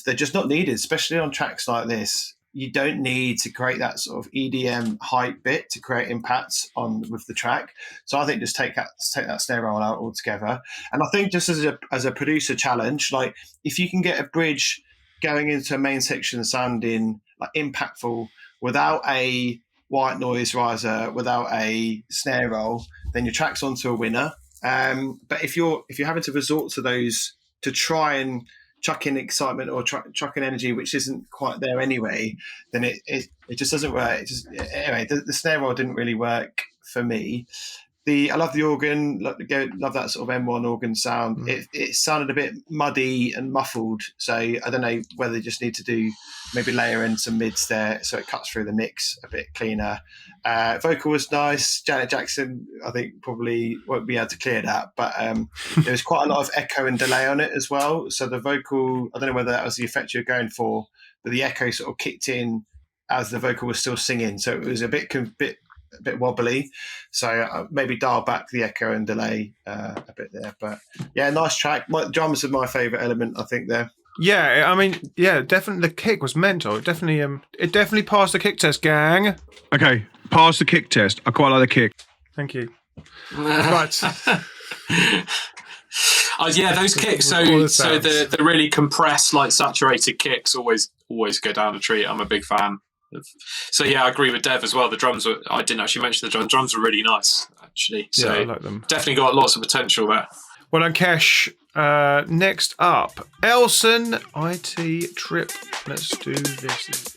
they're just not needed, especially on tracks like this. You don't need to create that sort of EDM hype bit to create impacts with the track. So I think just take that snare roll out altogether. And I think just as a producer challenge, like if you can get a bridge going into a main section sounding like impactful without a white noise riser, without a snare roll, then your track's onto a winner. But if you're having to resort to those to try and chuck in excitement or chuck in energy which isn't quite there anyway, then it just doesn't work. Anyway, the snare roll didn't really work for me. I love the organ, love that sort of M1 organ sound. It sounded a bit muddy and muffled, so I don't know whether they just need to do maybe layer in some mids there so it cuts through the mix a bit cleaner. Vocal was nice. Janet Jackson, I think, probably won't be able to clear that, but there was quite a lot of echo and delay on it as well. So the vocal, I don't know whether that was the effect you're going for, but the echo sort of kicked in as the vocal was still singing, so it was a bit wobbly. So maybe dial back the echo and delay a bit there. But yeah, nice track. Drums are my favourite element, I think, there. Yeah, I mean, yeah, definitely the kick was mental. It definitely passed the kick test, gang. Okay, pass the kick test. I quite like the kick. Thank you. Right. Yeah, those kicks. So the really compressed, like saturated kicks always go down a treat. I'm a big fan. So yeah, I agree with Dev as well. The drums I didn't actually mention the drums. Drums were really nice, actually. So yeah, I like them. Definitely got lots of potential there. Well done, Kesh. Next up, Elson, IT Trip. Let's do this.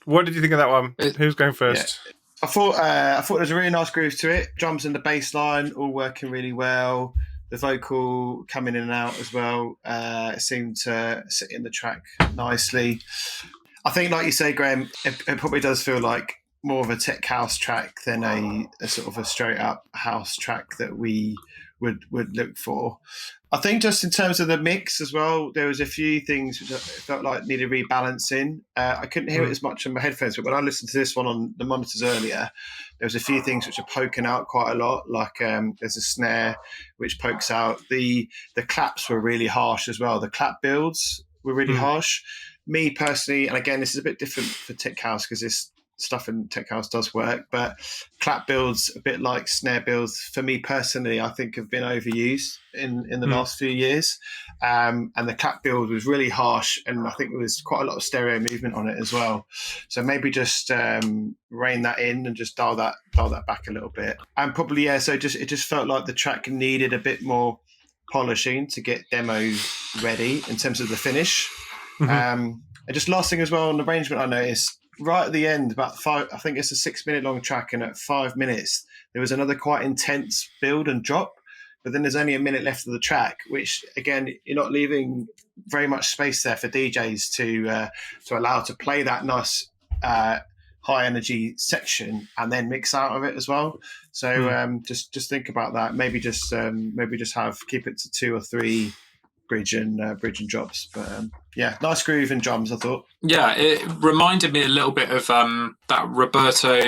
What did you think of that one? Who's going first? Yeah. I thought there was a really nice groove to it. Drums and the bass line all working really well. The vocal coming in and out as well. It seemed to sit in the track nicely. I think, like you say, Graham, it probably does feel like more of a tech house track than a sort of a straight up house track that we would look for. I think just in terms of the mix as well, there was a few things which I felt like needed rebalancing. I couldn't hear it as much on my headphones, but when I listened to this one on the monitors earlier, there was a few things which are poking out quite a lot. Like there's a snare which pokes out. The claps were really harsh as well. The clap builds were really harsh. Me personally, and again, this is a bit different for tech house because this stuff in tech house does work, but clap builds, a bit like snare builds, for me personally, I think have been overused in the last few years. And the clap build was really harsh, and I think there was quite a lot of stereo movement on it as well. So maybe just rein that in and just dial that back a little bit. And probably, yeah, so it just felt like the track needed a bit more polishing to get demo ready in terms of the finish. And just last thing as well on the arrangement, I noticed right at the end, about 5, I think it's a 6 minute long track, and at 5 minutes there was another quite intense build and drop, but then there's only a minute left of the track, which again, you're not leaving very much space there for DJs to allow to play that nice high energy section and then mix out of it as well. So just think about that. Maybe just keep it to 2 or 3 bridge and drops, but yeah, nice groove and drums, I thought. Yeah, it reminded me a little bit of that Roberto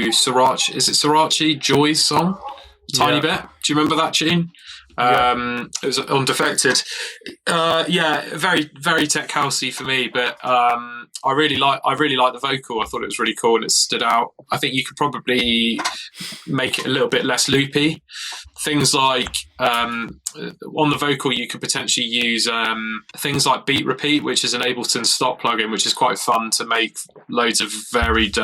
Sirachi. Is it Sirachi Joy's song? Tiny bit. Do you remember that tune? It was on Defected. Yeah, very very tech housey for me, but I really like the vocal. I thought it was really cool and it stood out. I think you could probably make it a little bit less loopy. Things like on the vocal, you could potentially use things like beat repeat, which is an Ableton stop plugin, which is quite fun to make loads of varied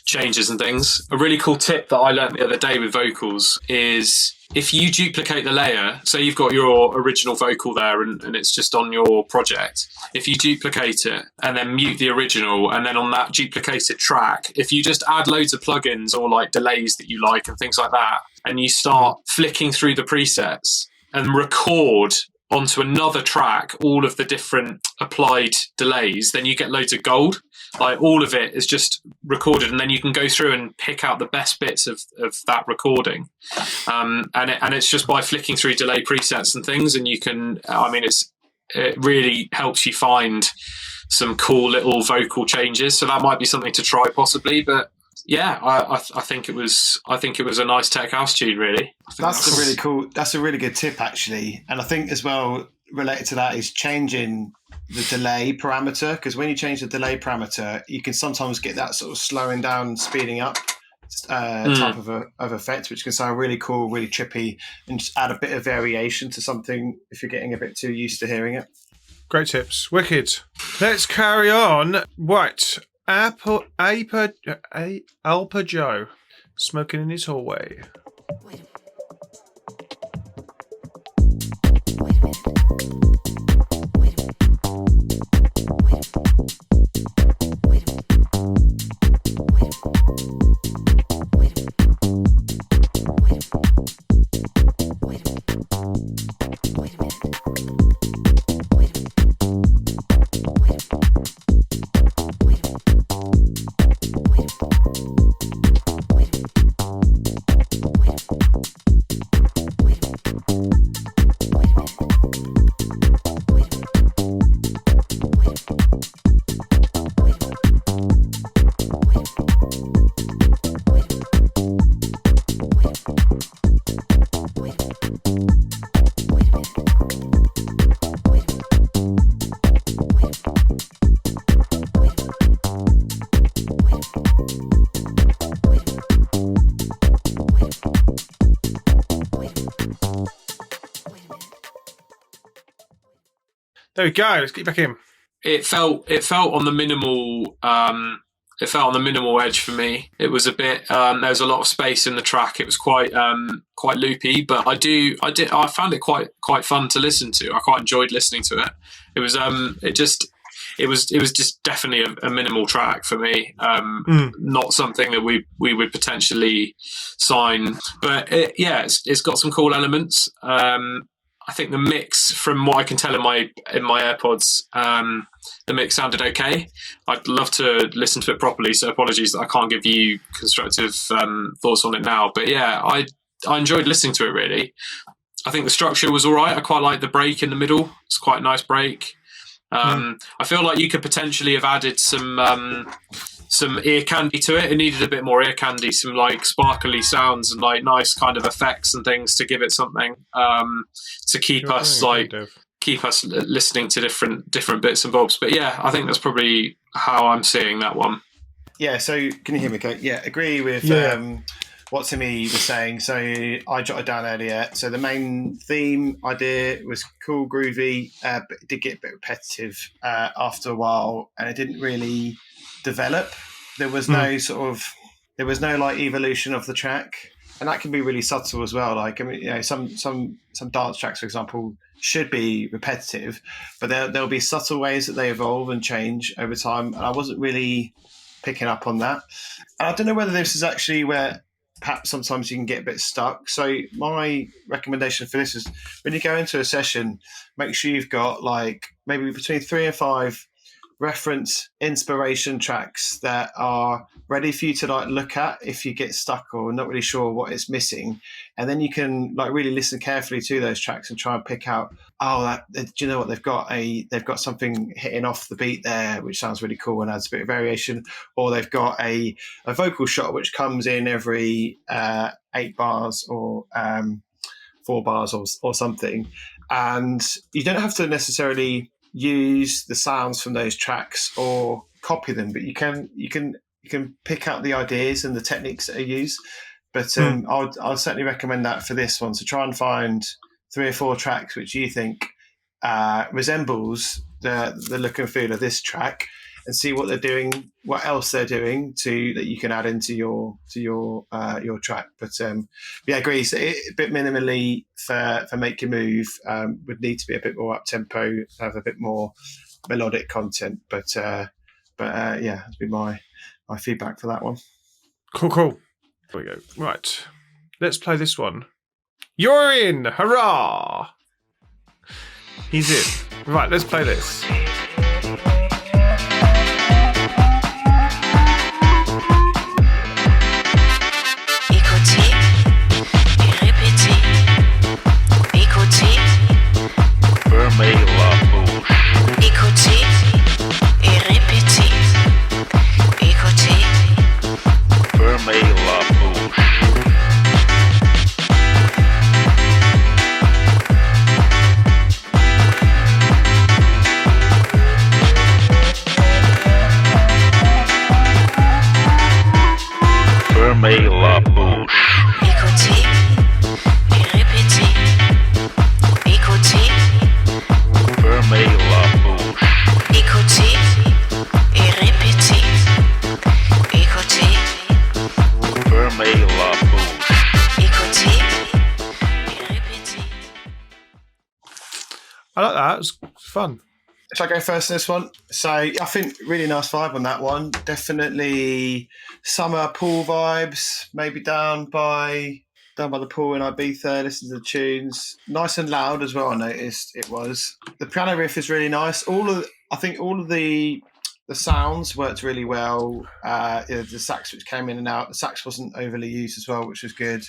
changes and things. A really cool tip that I learned the other day with vocals is if you duplicate the layer, so you've got your original vocal there and it's just on your project, if you duplicate it and then mute the original, and then on that duplicated track, if you just add loads of plugins or like delays that you like and things like that, and you start flicking through the presets and record onto another track all of the different applied delays, then you get loads of gold. Like all of it is just recorded, and then you can go through and pick out the best bits of that recording. And it's just by flicking through delay presets and things, and you can, I mean, it really helps you find some cool little vocal changes. So that might be something to try possibly, but yeah, I think it was a nice tech house tune, really. That's a really cool. That's a really good tip, actually. And I think as well, related to that, is changing the delay parameter, because when you change the delay parameter, you can sometimes get that sort of slowing down and speeding up type of effect, which can sound really cool, really trippy, and just add a bit of variation to something if you're getting a bit too used to hearing it. Great tips. Wicked. Let's carry on. Right. Alpa Joe smoking in his hallway. Wait a minute. There we go. Let's get back in. It felt on the minimal. It felt on the minimal edge for me. It was a bit. There was a lot of space in the track. It was quite loopy, but I found it quite fun to listen to. I quite enjoyed listening to it. It was It was just definitely a minimal track for me. Not something that we would potentially sign, but it's got some cool elements. I think the mix, from what I can tell in my AirPods, the mix sounded okay. I'd love to listen to it properly, so apologies that I can't give you constructive thoughts on it now. But yeah, I enjoyed listening to it, really. I think the structure was all right. I quite like the break in the middle. It's quite a nice break. I feel like you could potentially have added some ear candy to it. It needed a bit more ear candy, some like sparkly sounds and like nice kind of effects and things to give it something to keep us listening to different bits and bobs. But yeah, I think that's probably how I'm seeing that one. Yeah. So can you hear me? Okay. Yeah. Agree with what Timmy was saying. So I jotted down earlier. So the main theme idea was cool, groovy, but it did get a bit repetitive after a while, and it didn't really develop. There was no like evolution of the track, and that can be really subtle as well. Like, I mean, you know, some dance tracks, for example, should be repetitive, but there'll be subtle ways that they evolve and change over time. And I wasn't really picking up on that. And I don't know whether this is actually where perhaps sometimes you can get a bit stuck. So my recommendation for this is, when you go into a session, make sure you've got like maybe between 3 and 5 reference inspiration tracks that are ready for you to like look at if you get stuck or not really sure what it's missing, and then you can like really listen carefully to those tracks and try and pick out, do you know what, they've got something hitting off the beat there which sounds really cool and adds a bit of variation, or they've got a vocal shot which comes in every 8 bars or 4 bars or something, and you don't have to necessarily use the sounds from those tracks or copy them, but you can pick out the ideas and the techniques that are used. But I'll certainly recommend that for this one. So try and find 3 or 4 tracks which you think resembles the look and feel of this track, and see what they're doing, what else they're doing that you can add into your track. But yeah, I agree. So a bit minimally for Make Your Move would need to be a bit more up tempo, have a bit more melodic content. But yeah, that'd be my feedback for that one. Cool. Here we go. Right, let's play this one. You're in! Hurrah! He's in. Right, let's play this. Fermez la bouche. Écoutez et répétez. Écoutez, Fermez la bouche. écoutez et répétez. Écoutez, Fermez la bouche. écoutez et répétez. I like that. It's fun. Shall I go first on this one? So I think really nice vibe on that one. Definitely summer pool vibes. Maybe down by the pool in Ibiza. Listen to the tunes. Nice and loud as well. I noticed it was. The piano riff is really nice. I think all of the sounds worked really well. The sax which came in and out. The sax wasn't overly used as well, which was good.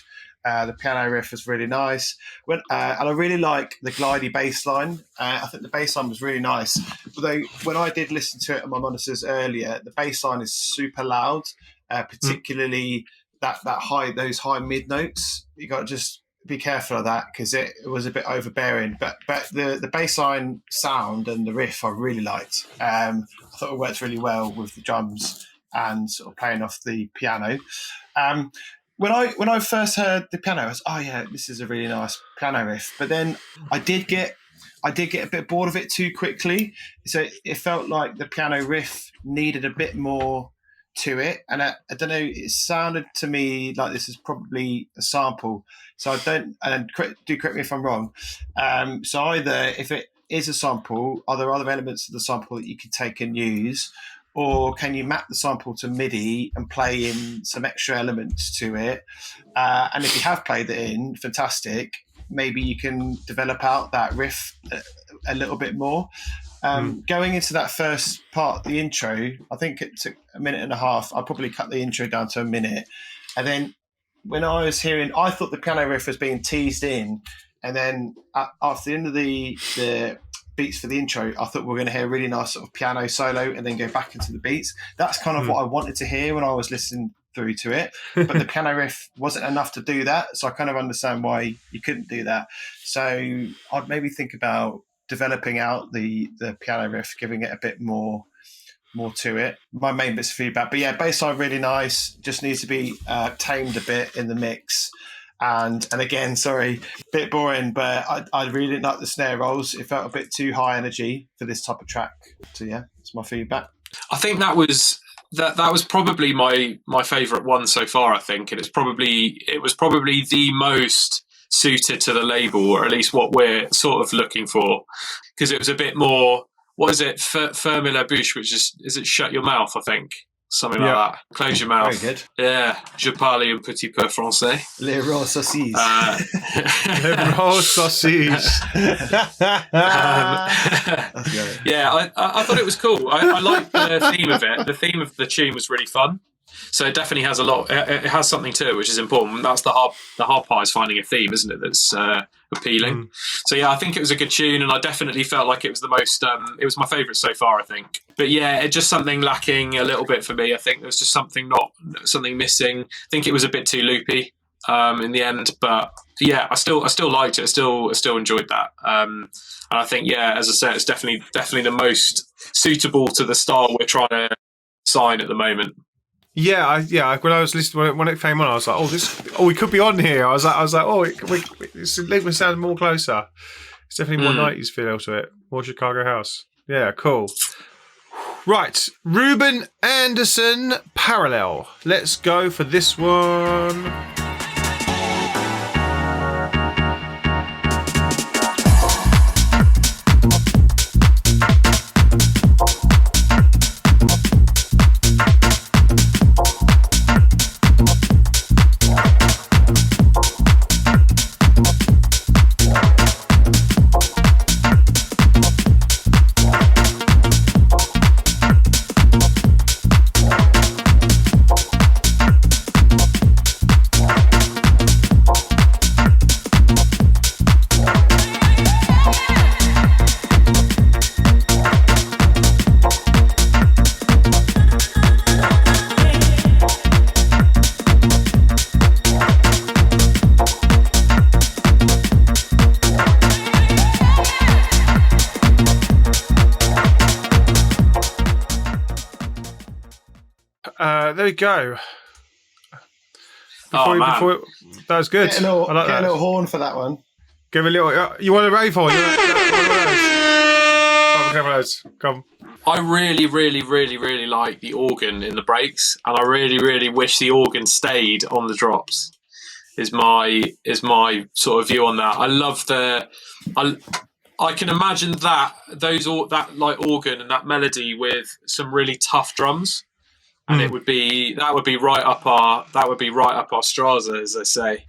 The piano riff was really nice. And I really like the glidey bass line. I think the bass line was really nice. Although when I did listen to it on my monitors earlier, the bass line is super loud, particularly those high mid notes. You got to just be careful of that because it was a bit overbearing. But the bass line sound and the riff I really liked. I thought it worked really well with the drums and sort of playing off the piano. When I first heard the piano, I was, oh yeah, this is a really nice piano riff. But then I did get a bit bored of it too quickly. So it felt like the piano riff needed a bit more to it. And I don't know, it sounded to me like this is probably a sample. So I don't, and do correct me if I'm wrong. So either if it is a sample, are there other elements of the sample that you can take and use? Or can you map the sample to MIDI and play in some extra elements to it? And if you have played it in, fantastic. Maybe you can develop out that riff a little bit more. Going into that first part, the intro, I think it took a minute and a half. I probably cut the intro down to a minute. And then when I was hearing, I thought the piano riff was being teased in. And then after the end of the beats for the intro, I thought we were going to hear a really nice sort of piano solo and then go back into the beats. That's kind of what I wanted to hear when I was listening through to it. But the piano riff wasn't enough to do that. So I kind of understand why you couldn't do that. So I'd maybe think about developing out the piano riff, giving it a bit more to it. My main bits of feedback. But yeah, bass line really nice. Just needs to be tamed a bit in the mix. And again, sorry, bit boring, but I really didn't like the snare rolls. It felt a bit too high energy for this type of track. So yeah, that's my feedback. I think that was probably my favourite one so far. I think, and it was probably the most suited to the label, or at least what we're sort of looking for, because it was a bit more. What is it? Ferme la bouche, which is it shut your mouth? I think. Something like that. Close your mouth. Very good. Yeah. Je parle un petit peu français. Les raw saucisses. Les raw saucisses. Yeah, I thought it was cool. I liked the theme of it. The theme of the tune was really fun. So it definitely has a lot. It has something to it, which is important. That's the hard part is finding a theme, isn't it? That's appealing. So yeah, I think it was a good tune, and I definitely felt like it was the most. It was my favourite so far, I think. But yeah, it just something lacking a little bit for me. I think there was just something missing. I think it was a bit too loopy in the end. But yeah, I still liked it. I still enjoyed that. And I think as I said, it's definitely the most suitable to the style we're trying to sign at the moment. Yeah. When I was listening, when it came on, I was like, we could be on here. I was like, we sound more closer. It's definitely more 90s feel to it, more Chicago house. Yeah, cool. Right, Ruben Anderson, Parallel. Let's go for this one. There we go. Before that was good. Get a little, I like get that. a little horn for that one. Give a little. You want a rave horn? One of those. Come. I really, really, really, really like the organ in the breaks, and I really, really wish the organ stayed on the drops. Is my sort of view on that. I love I can imagine that organ and that melody with some really tough drums, and that would be right up our Straza, as they say.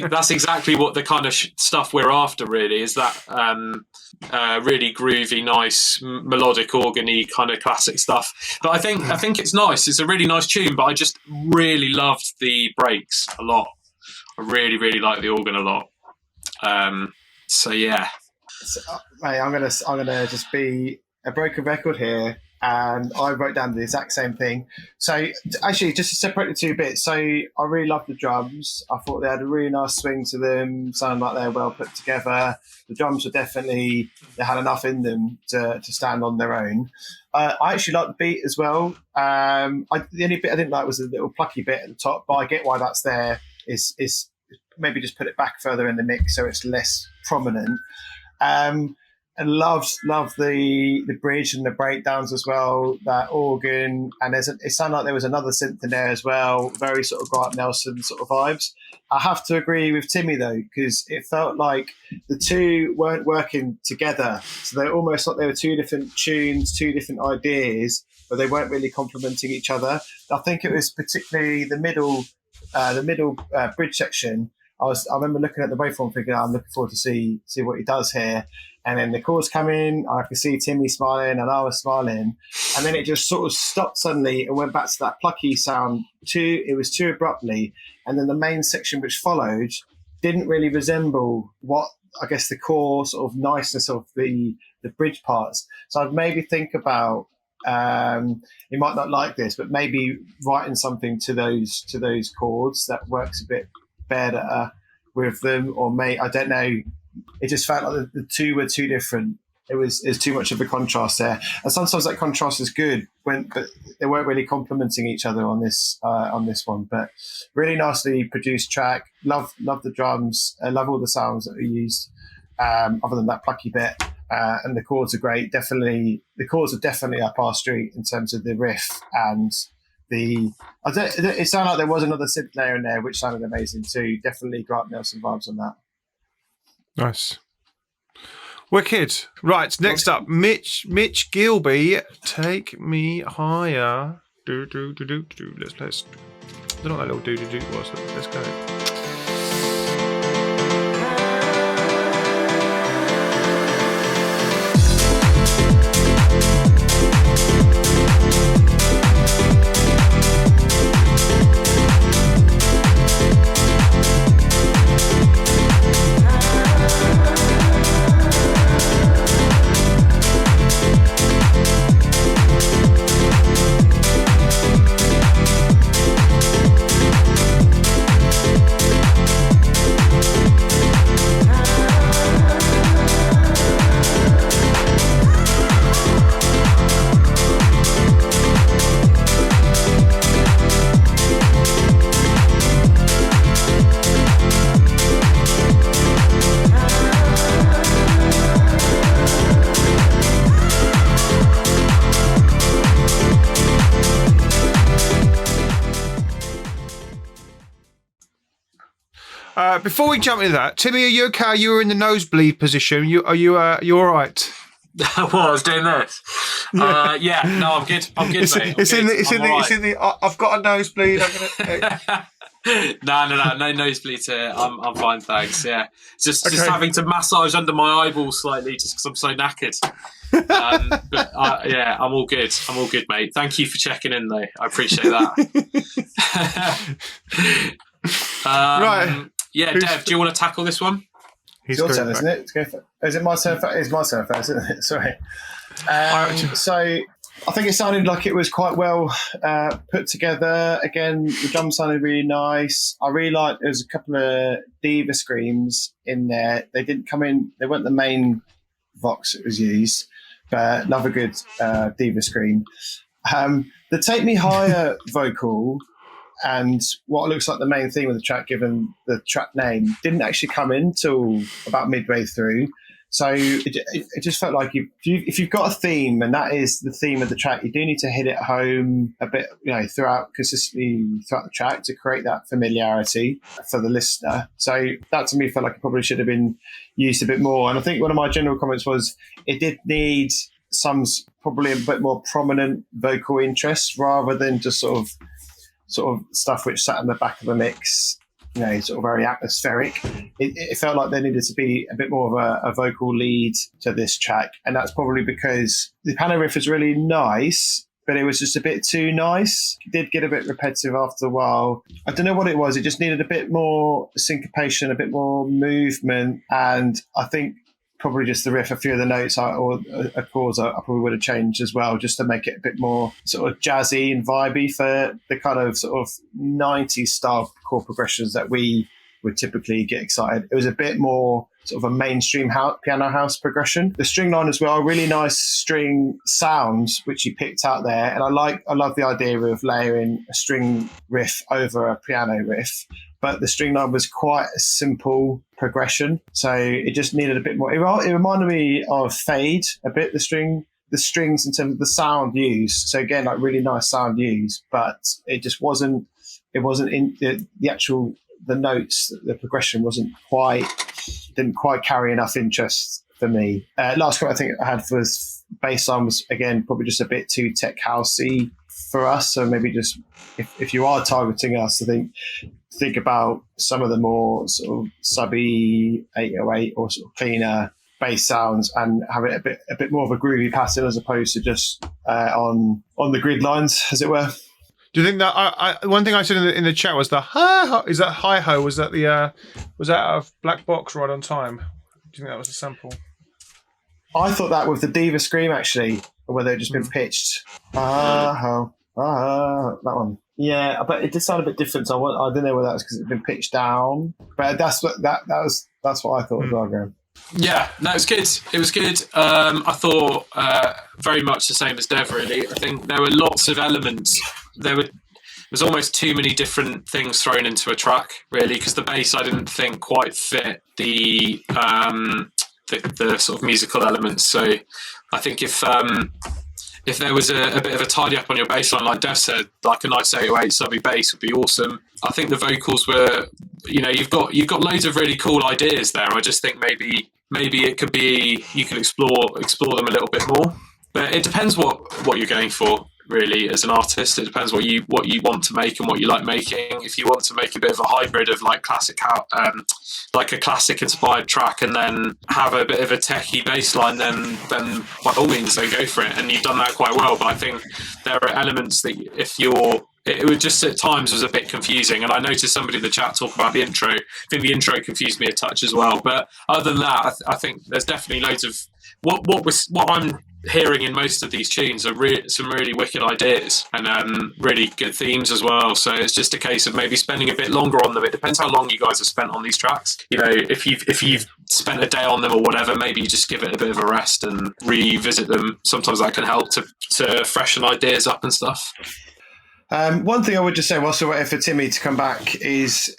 That's exactly what the kind of stuff we're after. Really, is that really groovy, nice, melodic, organ-y kind of classic stuff. But I think it's nice. It's a really nice tune. But I just really loved the breaks a lot. I really, really like the organ a lot. So yeah. So, mate, I'm gonna just be a broken record here, and I wrote down the exact same thing. So actually, just to separate the two bits. So I really loved the drums. I thought they had a really nice swing to them. Sounded like they were well put together. The drums were they had enough in them to stand on their own. I actually liked the beat as well. The only bit I didn't like was the little plucky bit at the top, but I get why that's there. Is maybe just put it back further in the mix so it's less prominent. And loved the bridge and the breakdowns as well, that organ, and it sounded like there was another synth in there as well, very sort of Grant Nelson sort of vibes. I have to agree with Timmy though, because it felt like the two weren't working together, so they're almost like they were two different tunes, two different ideas, but they weren't really complementing each other. I think it was particularly the middle bridge section. I remember looking at the waveform thinking, I'm looking forward to see what he does here. And then the chords come in, I could see Timmy smiling and I was smiling. And then it just sort of stopped suddenly and went back to that plucky sound it was too abruptly. And then the main section which followed didn't really resemble what I guess the core sort of niceness of the bridge parts. So I'd maybe think about, you might not like this, but maybe writing something to those chords that works a bit better with them, or I don't know. It just felt like the two were too different. It was too much of a contrast there, and sometimes that contrast is good but they weren't really complementing each other on this one. But really nicely produced track. Love the drums. Love all the sounds that were used. Other than that plucky bit, and the chords are great. Definitely, the chords are definitely up our street in terms of the riff and. It sounded like there was another synth layer in there, which sounded amazing too. Definitely Grant Nelson vibes on that. Nice. Wicked. Right, next up, Mitch Gilby, Take Me Higher. Let's play. I don't know what that little do was. Let's go. Before we jump into that, Timmy, are you okay? You were in the nosebleed position. You all right? Well, I was doing this. No, I'm good. I'm good, mate. It's in the. I've got a nosebleed. I'm gonna. No nosebleeds here. I'm fine, thanks. Yeah, just having to massage under my eyeballs slightly, just because I'm so knackered. But I'm all good. I'm all good, mate. Thank you for checking in, though. I appreciate that. Right. Yeah, Dev, do you want to tackle this one? It's your turn, isn't it? Is it my turn? It's my turn first, isn't it? Sorry. So I think it sounded like it was quite well put together. Again, the drums sounded really nice. I really liked there was a couple of diva screams in there. They didn't come in. They weren't the main vox that was used, but another good diva scream. The Take Me Higher vocal. and what looks like the main theme of the track, given the track name, didn't actually come in till about midway through. So it just felt like if you've got a theme and that is the theme of the track, you do need to hit it home a bit, consistently throughout the track to create that familiarity for the listener. So that to me felt like it probably should have been used a bit more. And I think one of my general comments was it did need probably a bit more prominent vocal interest rather than just sort of stuff which sat in the back of the mix, sort of very atmospheric. It felt like there needed to be a bit more of a vocal lead to this track. And that's probably because the piano riff is really nice, but it was just a bit too nice. It did get a bit repetitive after a while. I don't know what it was. It just needed a bit more syncopation, a bit more movement. And I think probably just the riff, a few of the notes or a chords I probably would have changed as well, just to make it a bit more sort of jazzy and vibey for the kind of sort of 90s style chord progressions that we would typically get excited. It was a bit more sort of a mainstream piano house progression. The string line as well, really nice string sounds which you picked out there, and I love the idea of layering a string riff over a piano riff. But the string line was quite a simple progression, so it just needed a bit more. It reminded me of Fade a bit. The strings in terms of the sound used. So again, like really nice sound used, but it just wasn't. It wasn't in the actual the notes. The progression didn't quite carry enough interest for me. Last comment I think I had was bass line was again probably just a bit too tech housey for us. So maybe just if you are targeting us, I think about some of the more sort of subby 808 or sort of cleaner bass sounds and have it a bit more of a groovy pattern as opposed to just on the grid lines, as it were. Do you think that one thing I said in the chat was the hi-ho? Is that hi-ho? Was that was that out of Black Box Right on Time? Do you think that was a sample? I thought that with the Diva Scream actually, where they'd just been pitched. That one. Yeah, but it did sound a bit different. So I didn't know whether that was because it had been pitched down. But that's what I thought as well, Graham. Yeah, no, it was good. It was good. I thought very much the same as Dev, really. I think there were lots of elements. There was almost too many different things thrown into a track, really, because the bass I didn't think quite fit the sort of musical elements. So I think if there was a bit of a tidy up on your bass line, like Dev said, like a nice 808 subby bass would be awesome. I think the vocals were, you've got loads of really cool ideas there. I just think maybe it could be, you could explore them a little bit more. But it depends what you're going for, really, as an artist. It depends what you want to make and what you like making. If you want to make a bit of a hybrid of like like a classic inspired track and then have a bit of a techie bass line, then by all means, so go for it. And you've done that quite well. But I think there are elements that it would just at times was a bit confusing. And I noticed somebody in the chat talk about the intro. I think the intro confused me a touch as well. But other than that, I think there's definitely loads of what I'm hearing in most of these tunes are some really wicked ideas and really good themes as well. So it's just a case of maybe spending a bit longer on them. It depends how long you guys have spent on these tracks. If you've spent a day on them or whatever, maybe you just give it a bit of a rest and revisit them. Sometimes that can help to freshen ideas up and stuff. One thing I would just say whilst we're waiting for Timmy to come back is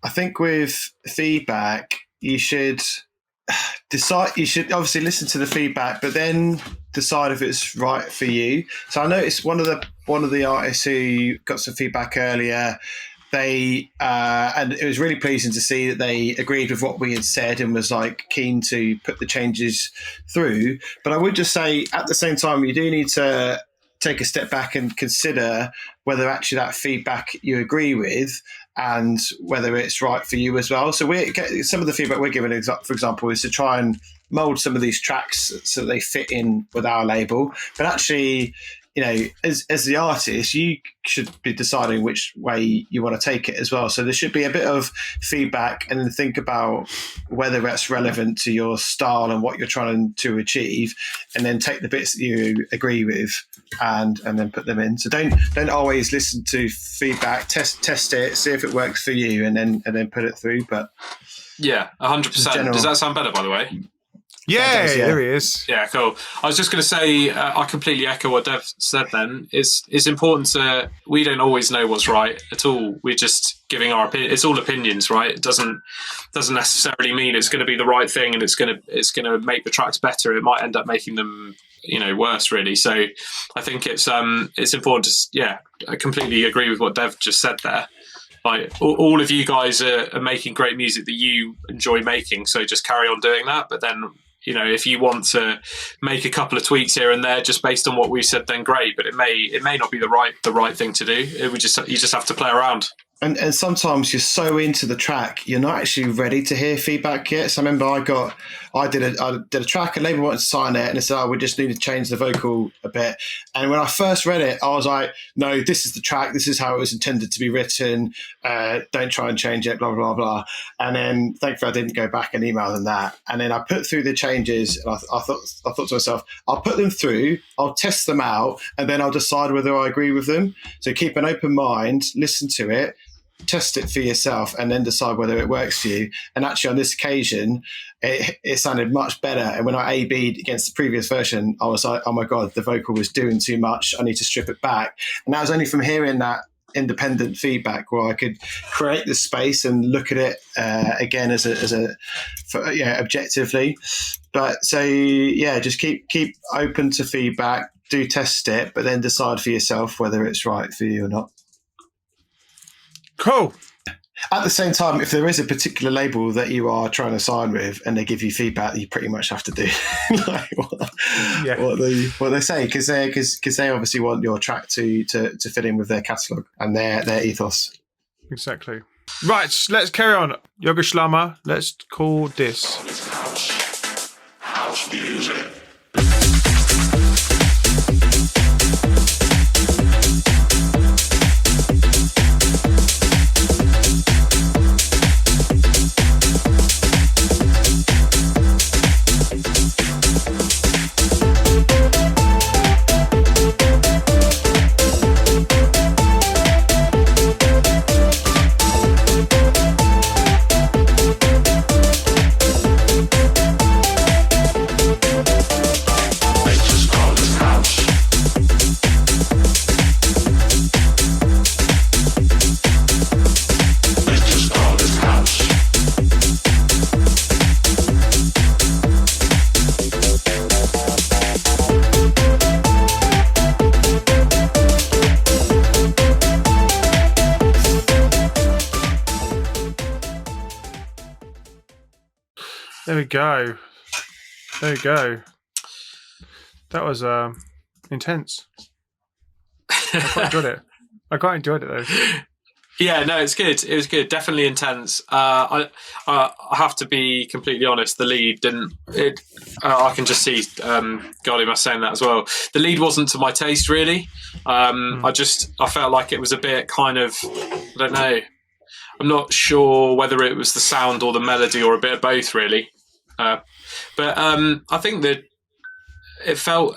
I think with feedback, you should obviously listen to the feedback, but then decide if it's right for you. So I noticed one of the artists who got some feedback earlier, and it was really pleasing to see that they agreed with what we had said and was like keen to put the changes through. But I would just say at the same time, you do need to take a step back and consider whether actually that feedback you agree with and whether it's right for you as well. So some of the feedback we're giving, for example, is to try and mold some of these tracks so they fit in with our label. But actually, as the artist, you should be deciding which way you want to take it as well. So there should be a bit of feedback and then think about whether that's relevant to your style and what you're trying to achieve, and then take the bits that you agree with and then put them in. So don't always listen to feedback. Test it, see if it works for you, and then put it through. But yeah, 100%. Does that sound better, by the way? Yeah, does, yeah. there he is. Yeah, cool. I was just going to say, I completely echo what Dev said then. It's important to, we don't always know what's right at all. We're just giving our opinion. It's all opinions, right? It doesn't necessarily mean it's going to be the right thing and it's going to make the tracks better. It might end up making them, worse, really. So I think it's important to, I completely agree with what Dev just said there. Like all of you guys are making great music that you enjoy making, so just carry on doing that. But then, if you want to make a couple of tweaks here and there just based on what we said, then great. But it may not be the right thing to do. You just have to play around. And sometimes you're so into the track, you're not actually ready to hear feedback yet. So I remember I did a track, and label wanted to sign it, and they said, we just need to change the vocal a bit. And when I first read it, I was like, no, this is the track. This is how it was intended to be written. Don't try and change it, blah, blah, blah. And then thankfully I didn't go back and email them that. And then I put through the changes, and I thought to myself, I'll put them through, I'll test them out, and then I'll decide whether I agree with them. So keep an open mind, listen to it, test it for yourself, and then decide whether it works for you. And actually on this occasion it sounded much better, and when I A/B'd against the previous version, I was like, oh my god, the vocal was doing too much, I need to strip it back. And that was only from hearing that independent feedback where I could create the space and look at it again objectively. But so just keep open to feedback, do test it, but then decide for yourself whether it's right for you or not. Cool. At the same time, if there is a particular label that you are trying to sign with and they give you feedback, you pretty much have to do what they say, because they obviously want your track to fit in with their catalogue and their ethos. Exactly. Right, let's carry on. Yoga Shlama, let's call this. House music. There we go. That was intense. I quite enjoyed it though. Yeah, no, it's good. It was good. Definitely intense. I have to be completely honest. The lead didn't. I can just see. God, I was saying that as well. The lead wasn't to my taste, really. I felt like it was a bit kind of. I don't know. I'm not sure whether it was the sound or the melody or a bit of both, really. But I think that it felt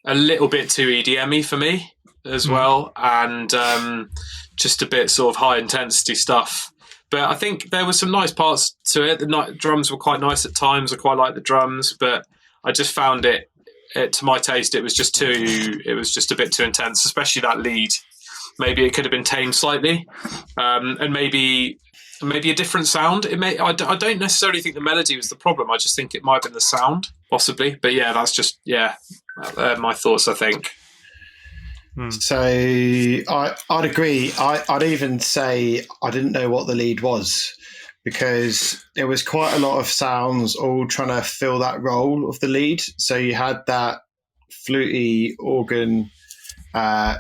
a little bit too EDM-y for me as well, and just a bit sort of high intensity stuff. But I think there were some nice parts to it. The drums were quite nice at times. I quite liked the drums, but I just found it to my taste, it was just a bit too intense, especially that lead. Maybe it could have been tamed slightly, and maybe a different sound. I don't necessarily think the melody was the problem. I just think it might have been the sound, possibly. But yeah, that's just my thoughts, I think. So I'd agree. I'd even say I didn't know what the lead was, because there was quite a lot of sounds all trying to fill that role of the lead. So you had that fluty organ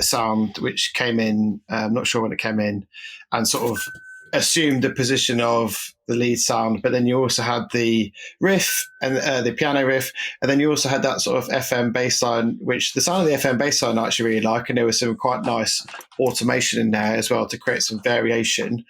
sound which came in, I'm not sure when it came in, and sort of assumed the position of the lead sound. But then you also had the riff and the piano riff, and then you also had that sort of FM bass line, which the sound of the FM bass line I actually really like, and there was some quite nice automation in there as well to create some variation.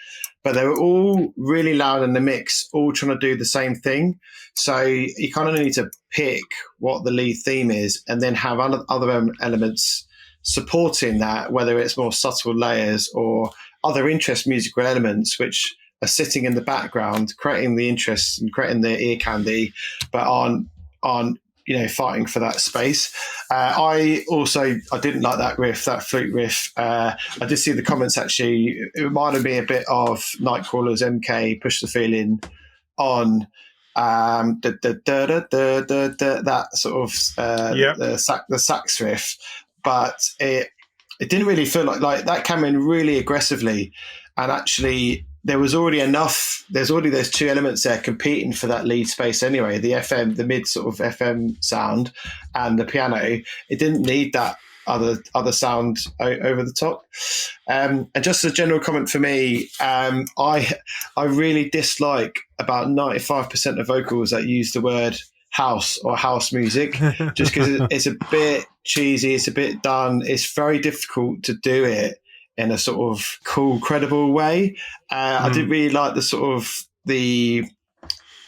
But they were all really loud in the mix, all trying to do the same thing. So you kind of need to pick what the lead theme is and then have other elements supporting that, whether it's more subtle layers or other interest musical elements which are sitting in the background, creating the interest and creating the ear candy, but aren't aren't fighting for that space. I didn't like that riff, that flute riff. I did see the comments actually. It reminded me a bit of Nightcrawler's MK Push the Feeling on that sort of the sax riff, but it didn't really feel like that came in really aggressively, and actually there was already enough. There's already those two elements there competing for that lead space anyway. The FM, the mid sort of FM sound, and the piano. It didn't need that other sound over the top. And just as a general comment for me, I really dislike about 95% of vocals that use the word house or house music, just because it's a bit cheesy, it's a bit done. It's very difficult to do it in a sort of cool, credible way. I didn't really like the sort of the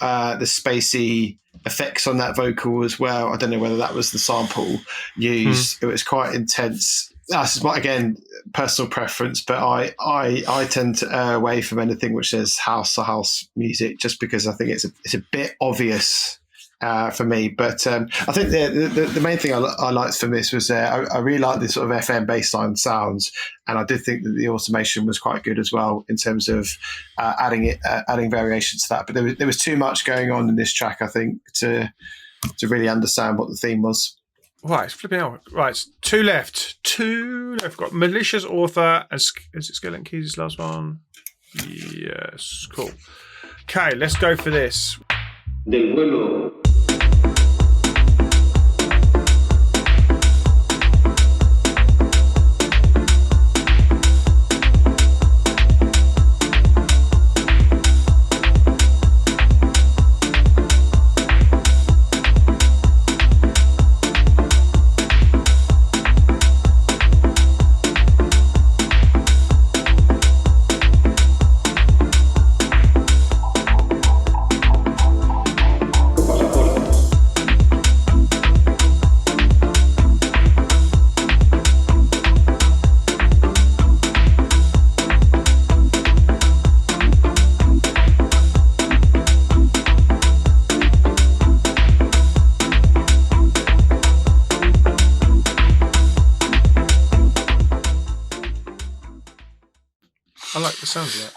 spacey effects on that vocal as well. I don't know whether that was the sample used. It was quite intense. That's my, again, personal preference, but I tend to err away from anything which says house or house music, just because I think it's a bit obvious for me. But I think the main thing I liked from this was I really liked the sort of FM bassline sounds, and I did think that the automation was quite good as well in terms of adding variations to that. But there was too much going on in this track, I think, to really understand what the theme was. Right, flipping out. Right, two left. Got Malicious Author and is it Skeleton Keys' last one? Yes, cool. Okay, let's go for this. Del vuelo. I like the sound of that.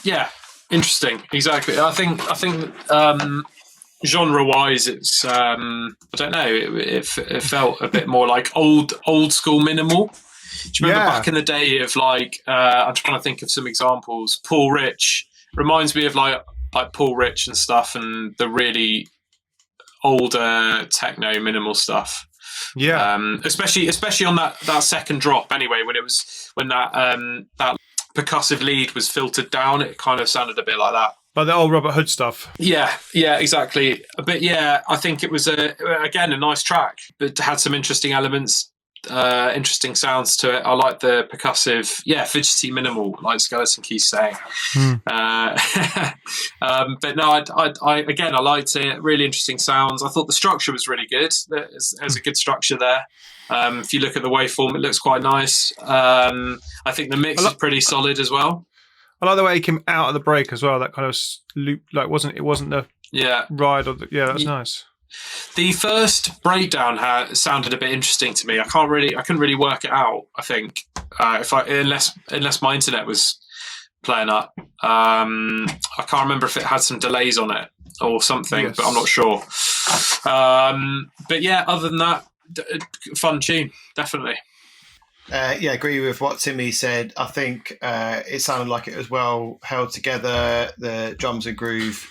Yeah, interesting. Exactly. I think genre-wise, it's I don't know. It felt a bit more like old school minimal. Do you remember back in the day of like I'm trying to think of some examples. Paul Rich reminds me of like Paul Rich and stuff, and the really older techno minimal stuff. Yeah. Especially on that second drop. Anyway, when that percussive lead was filtered down, it kind of sounded a bit like that. Like the old Robert Hood stuff. Yeah, exactly. But yeah, I think it was a nice track, but had some interesting elements, interesting sounds to it. I like the percussive, fidgety minimal, like Skeleton Keys saying. But no, I liked it. Really interesting sounds. I thought the structure was really good. There's a good structure there. If you look at the waveform, it looks quite nice. I think the mix is pretty solid as well. I like the way he came out of the break as well. That kind of loop, like it wasn't the ride or that's nice. The first breakdown sounded a bit interesting to me. I couldn't really work it out. I think unless my internet was playing up. I can't remember if it had some delays on it or something, but I'm not sure. But yeah, other than that, fun tune, definitely. Agree with what Timmy said. I think it sounded like it was well held together. The drums and groove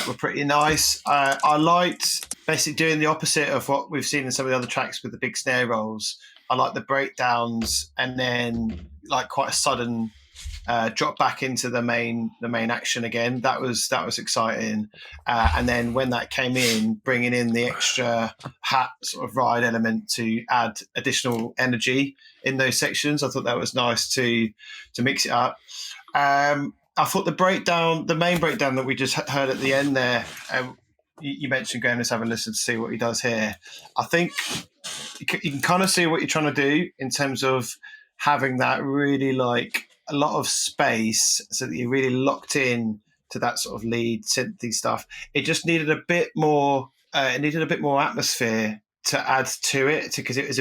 were pretty nice. I liked basically doing the opposite of what we've seen in some of the other tracks with the big snare rolls. I like the breakdowns and then like quite a sudden drop back into the main action again. That was exciting. And then when that came in, bringing in the extra hat sort of ride element to add additional energy in those sections, I thought that was nice to mix it up. I thought the main breakdown that we just heard at the end there, you mentioned going to have a listen to see what he does here. I think you can kind of see what you're trying to do in terms of having that really like a lot of space so that you're really locked in to that sort of lead synthy stuff. It just needed a bit more. It needed a bit more atmosphere to add to it, because there was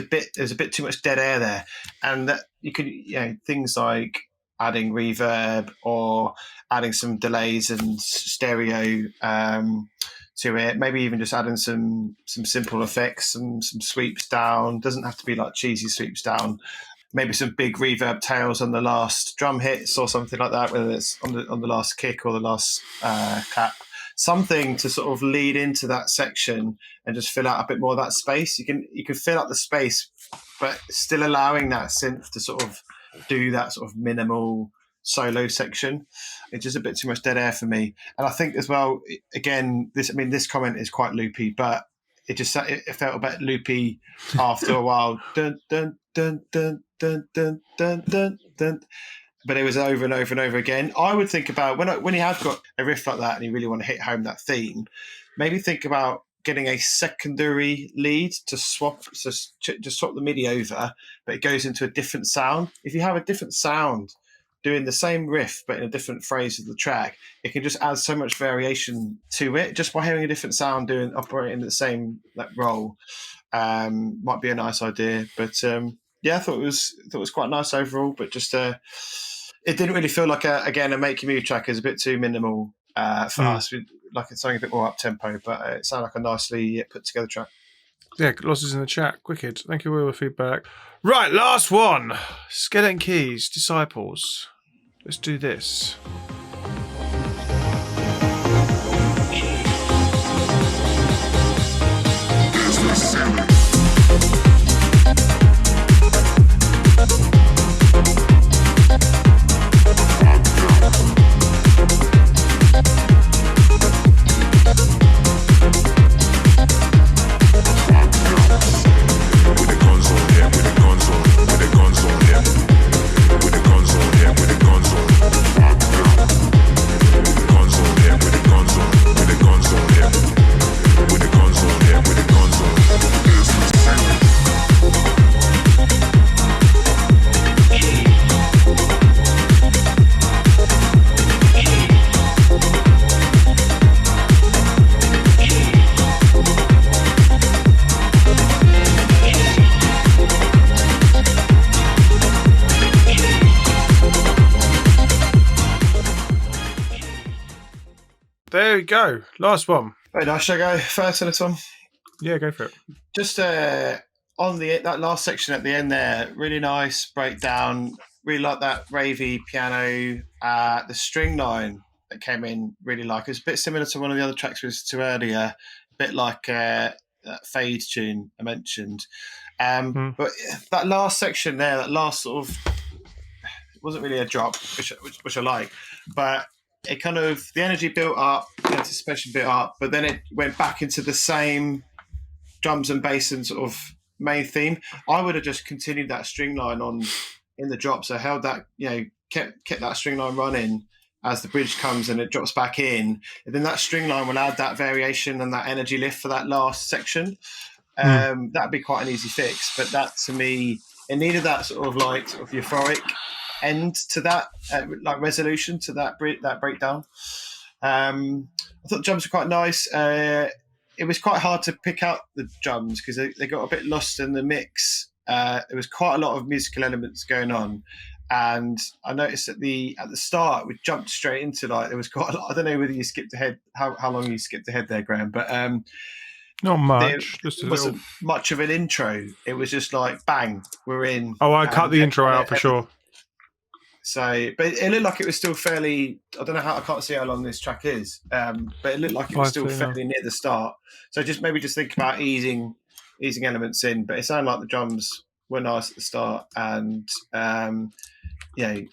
a bit too much dead air there, and that you could, things like adding reverb or adding some delays and stereo to it. Maybe even just adding some simple effects, some sweeps down. Doesn't have to be like cheesy sweeps down. Maybe some big reverb tails on the last drum hits or something like that, whether it's on the last kick or the last clap. Something to sort of lead into that section and just fill out a bit more of that space. You can fill out the space, but still allowing that synth to sort of do that sort of minimal solo section. It's just a bit too much dead air for me. And I think as well, again, this comment is quite loopy, but it felt a bit loopy after a while. Dun dun dun dun dun dun dun dun dun. But it was over and over and over again. I would think about when you have got a riff like that and you really want to hit home that theme, maybe think about getting a secondary lead to swap the MIDI over, but it goes into a different sound. If you have a different sound doing the same riff but in a different phrase of the track, it can just add so much variation to it just by hearing a different sound operating the same role. Might be a nice idea, but I thought it was quite nice overall. But just it didn't really feel like a Make Your Move track. Is a bit too minimal for us. We'd like something a bit more up tempo, but it sounded like a nicely put together track. Yeah, losses in the chat. Wicked. Thank you all for feedback. Right, last one. Skeleton Keys, Disciples. Let's do this. There we go. Last one. Very nice. Shall I go first on this one? Yeah, go for it. Just on that last section at the end there, really nice breakdown. Really like that ravey piano. The string line that came in, really like. It was a bit similar to one of the other tracks we listened to earlier. A bit like that Fade tune I mentioned. But that last section there, that last sort of, it wasn't really a drop, which I like, but it kind of, the energy built up, the anticipation built up, but then it went back into the same drums and bass and sort of main theme. I would have just continued that string line on in the drop, so held that, kept that string line running as the bridge comes and it drops back in, and then that string line will add that variation and that energy lift for that last section. That'd be quite an easy fix, but that to me, it needed that sort of euphoric end to that, resolution to that breakdown. I thought the drums were quite nice. It was quite hard to pick out the drums because they got a bit lost in the mix. There was quite a lot of musical elements going on, and I noticed at the start we jumped straight into there was quite a lot. I don't know whether you skipped ahead, how long you skipped ahead there, Graham, but not much. Just a wasn't little. much of an intro. It was just like bang, we're in. Oh, I cut the intro out for sure. So, but it looked like it was still fairly. I don't know I can't see how long this track is, but it looked like it was still fairly near the start. So just think about easing elements in. But it sounded like the drums were nice at the start, and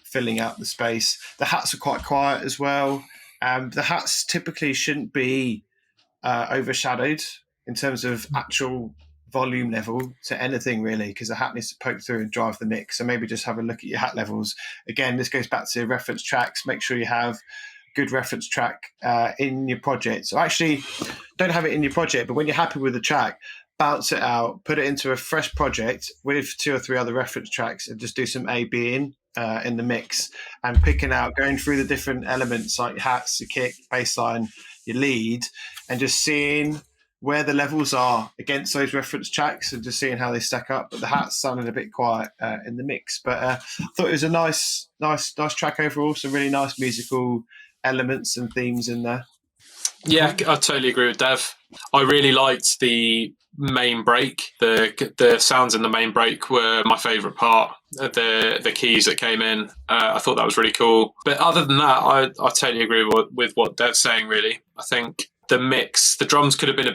filling out the space. The hats are quite quiet as well. The hats typically shouldn't be overshadowed in terms of actual volume level to anything really, because the hat needs to poke through and drive the mix. So maybe just have a look at your hat levels. Again, this goes back to reference tracks. Make sure you have good reference track in your project. So actually don't have it in your project, but when you're happy with the track, bounce it out, put it into a fresh project with 2 or 3 other reference tracks, and just do some A-Bing in the mix, and picking out, going through the different elements like hats, your kick, bass line, your lead, and just seeing where the levels are against those reference tracks and just seeing how they stack up. But the hats sounded a bit quiet in the mix. But I thought it was a nice track overall. Some really nice musical elements and themes in there. Yeah, I totally agree with Dev. I really liked the main break. The sounds in the main break were my favourite part. The keys that came in, I thought that was really cool. But other than that, I totally agree with what Dev's saying. Really, I think the mix, the drums could have been a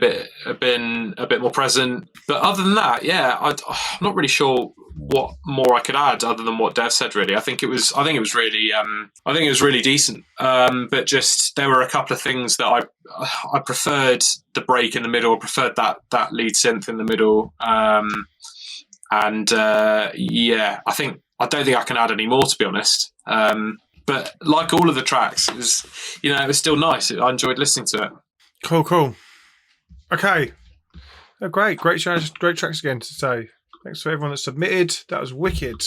bit more present. But other than that, yeah, I'm not really sure what more I could add other than what Dev said. Really, I think it was really decent. But just there were a couple of things that I preferred the break in the middle. I preferred that lead synth in the middle. Yeah, I don't think I can add any more, to be honest. But like all of the tracks, it was still nice. I enjoyed listening to it. Cool. Okay. Oh, great tracks again to say. Thanks for everyone that submitted. That was wicked.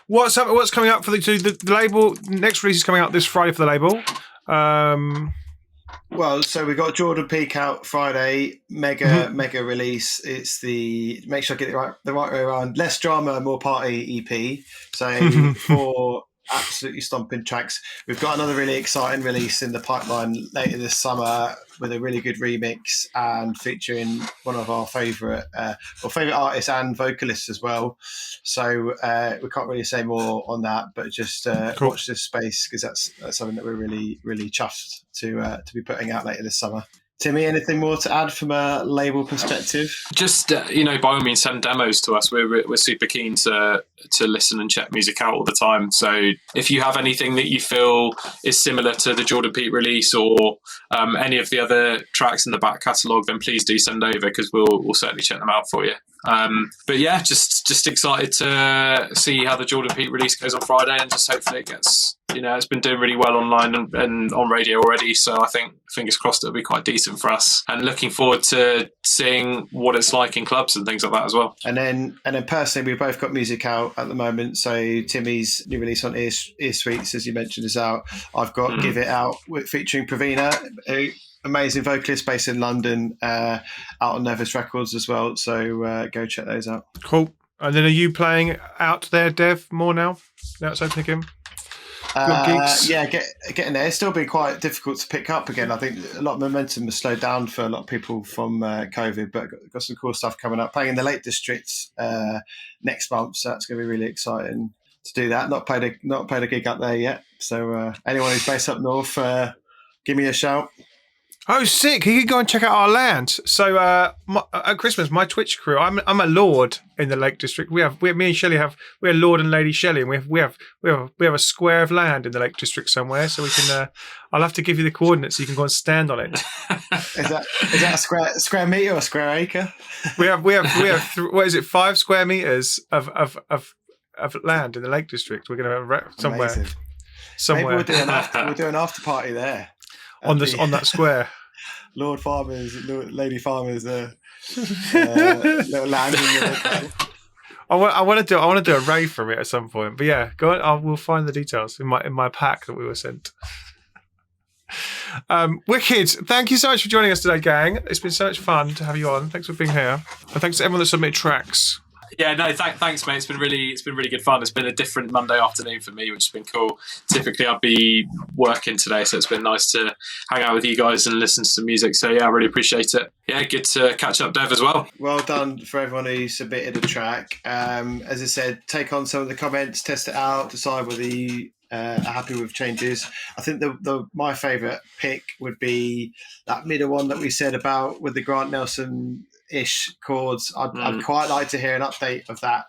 What's coming up for the label? Next release is coming out this Friday for the label. Well, so we got Jordan Peak out Friday, mega release. It's make sure I get it the right way around. Less drama, more party EP. So 4 absolutely stomping tracks. We've got another really exciting release in the pipeline later this summer with a really good remix and featuring one of our favourite artists and vocalists as well. So we can't really say more on that, but just watch this space, because that's something that we're really, really chuffed to be putting out later this summer. Timmy, anything more to add from a label perspective? Just by all means, send demos to us. We're super keen to listen and check music out all the time. So if you have anything that you feel is similar to the Jordan Peak release or any of the other tracks in the back catalogue, then please do send over, because we'll certainly check them out for you. But yeah, just excited to see how the Jordan Peak release goes on Friday, and just hopefully it gets, it's been doing really well online and on radio already. So I think, fingers crossed, it'll be quite decent for us, and looking forward to seeing what it's like in clubs and things like that as well. And then personally, we've both got music out at the moment. So Timmy's new release on Ear Sweets, as you mentioned, is out. I've got Give It Out featuring Pravina, amazing vocalist based in London, out on Nervous Records as well. So go check those out. Cool. And then are you playing out there, Dev, more now? Now it's open again? Yeah, getting there. It's still been quite difficult to pick up again. I think a lot of momentum has slowed down for a lot of people from COVID, but got some cool stuff coming up. Playing in the Lake District next month, so that's going to be really exciting to do that. Not played a gig up there yet, so anyone who's based up north, give me a shout. Oh, sick! You can go and check out our land. So at Christmas, my Twitch crew, I'm a lord in the Lake District. Me and Shelley we're Lord and Lady Shelley, and we have a square of land in the Lake District somewhere. So we can. I'll have to give you the coordinates so you can go and stand on it. Is that a square meter or square acre? We have what is it? 5 square meters of land in the Lake District. We're going to have somewhere. Amazing. Somewhere. Maybe we'll do an after party there. On that square. Lord Farmers, Lady Farmers, little land in the I want to do a rave from it at some point. But yeah, go on. We'll find the details in my pack that we were sent. Wicked. Thank you so much for joining us today, gang. It's been so much fun to have you on. Thanks for being here, and thanks to everyone that submitted tracks. Yeah, no, thanks, mate. It's been really good fun. It's been a different Monday afternoon for me, which has been cool. Typically, I'd be working today, so it's been nice to hang out with you guys and listen to some music. So yeah, I really appreciate it. Yeah, good to catch up, Dev, as well. Well done for everyone who submitted a track. As I said, take on some of the comments, test it out, decide whether you are happy with changes. I think my favourite pick would be that middle one that we said about with the Grant Nelson-ish chords. I'd quite like to hear an update of that,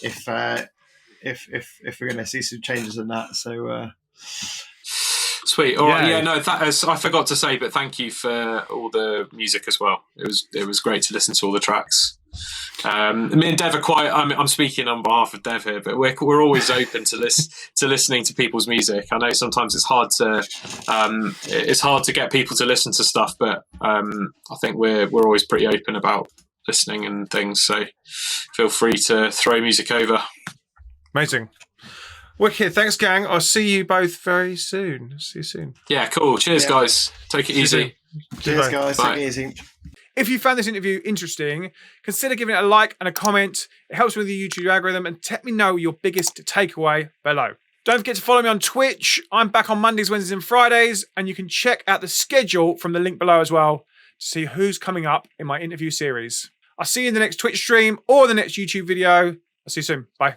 if we're going to see some changes in that. So sweet. All right. Yeah. No, I forgot to say, but thank you for all the music as well. It was great to listen to all the tracks. Me and Dev are quite. I'm speaking on behalf of Dev here, but we're always open to listening to people's music. I know sometimes it's hard to get people to listen to stuff, but I think we're always pretty open about listening and things. So feel free to throw music over. Amazing. Wicked. Thanks, gang. I'll see you both very soon. See you soon. Yeah, cool. Cheers, guys. Take it easy. Cheers, guys. Bye. Take it easy. If you found this interview interesting, consider giving it a like and a comment. It helps with the YouTube algorithm, and let me know your biggest takeaway below. Don't forget to follow me on Twitch. I'm back on Mondays, Wednesdays, and Fridays, and you can check out the schedule from the link below as well to see who's coming up in my interview series. I'll see you in the next Twitch stream or the next YouTube video. I'll see you soon. Bye.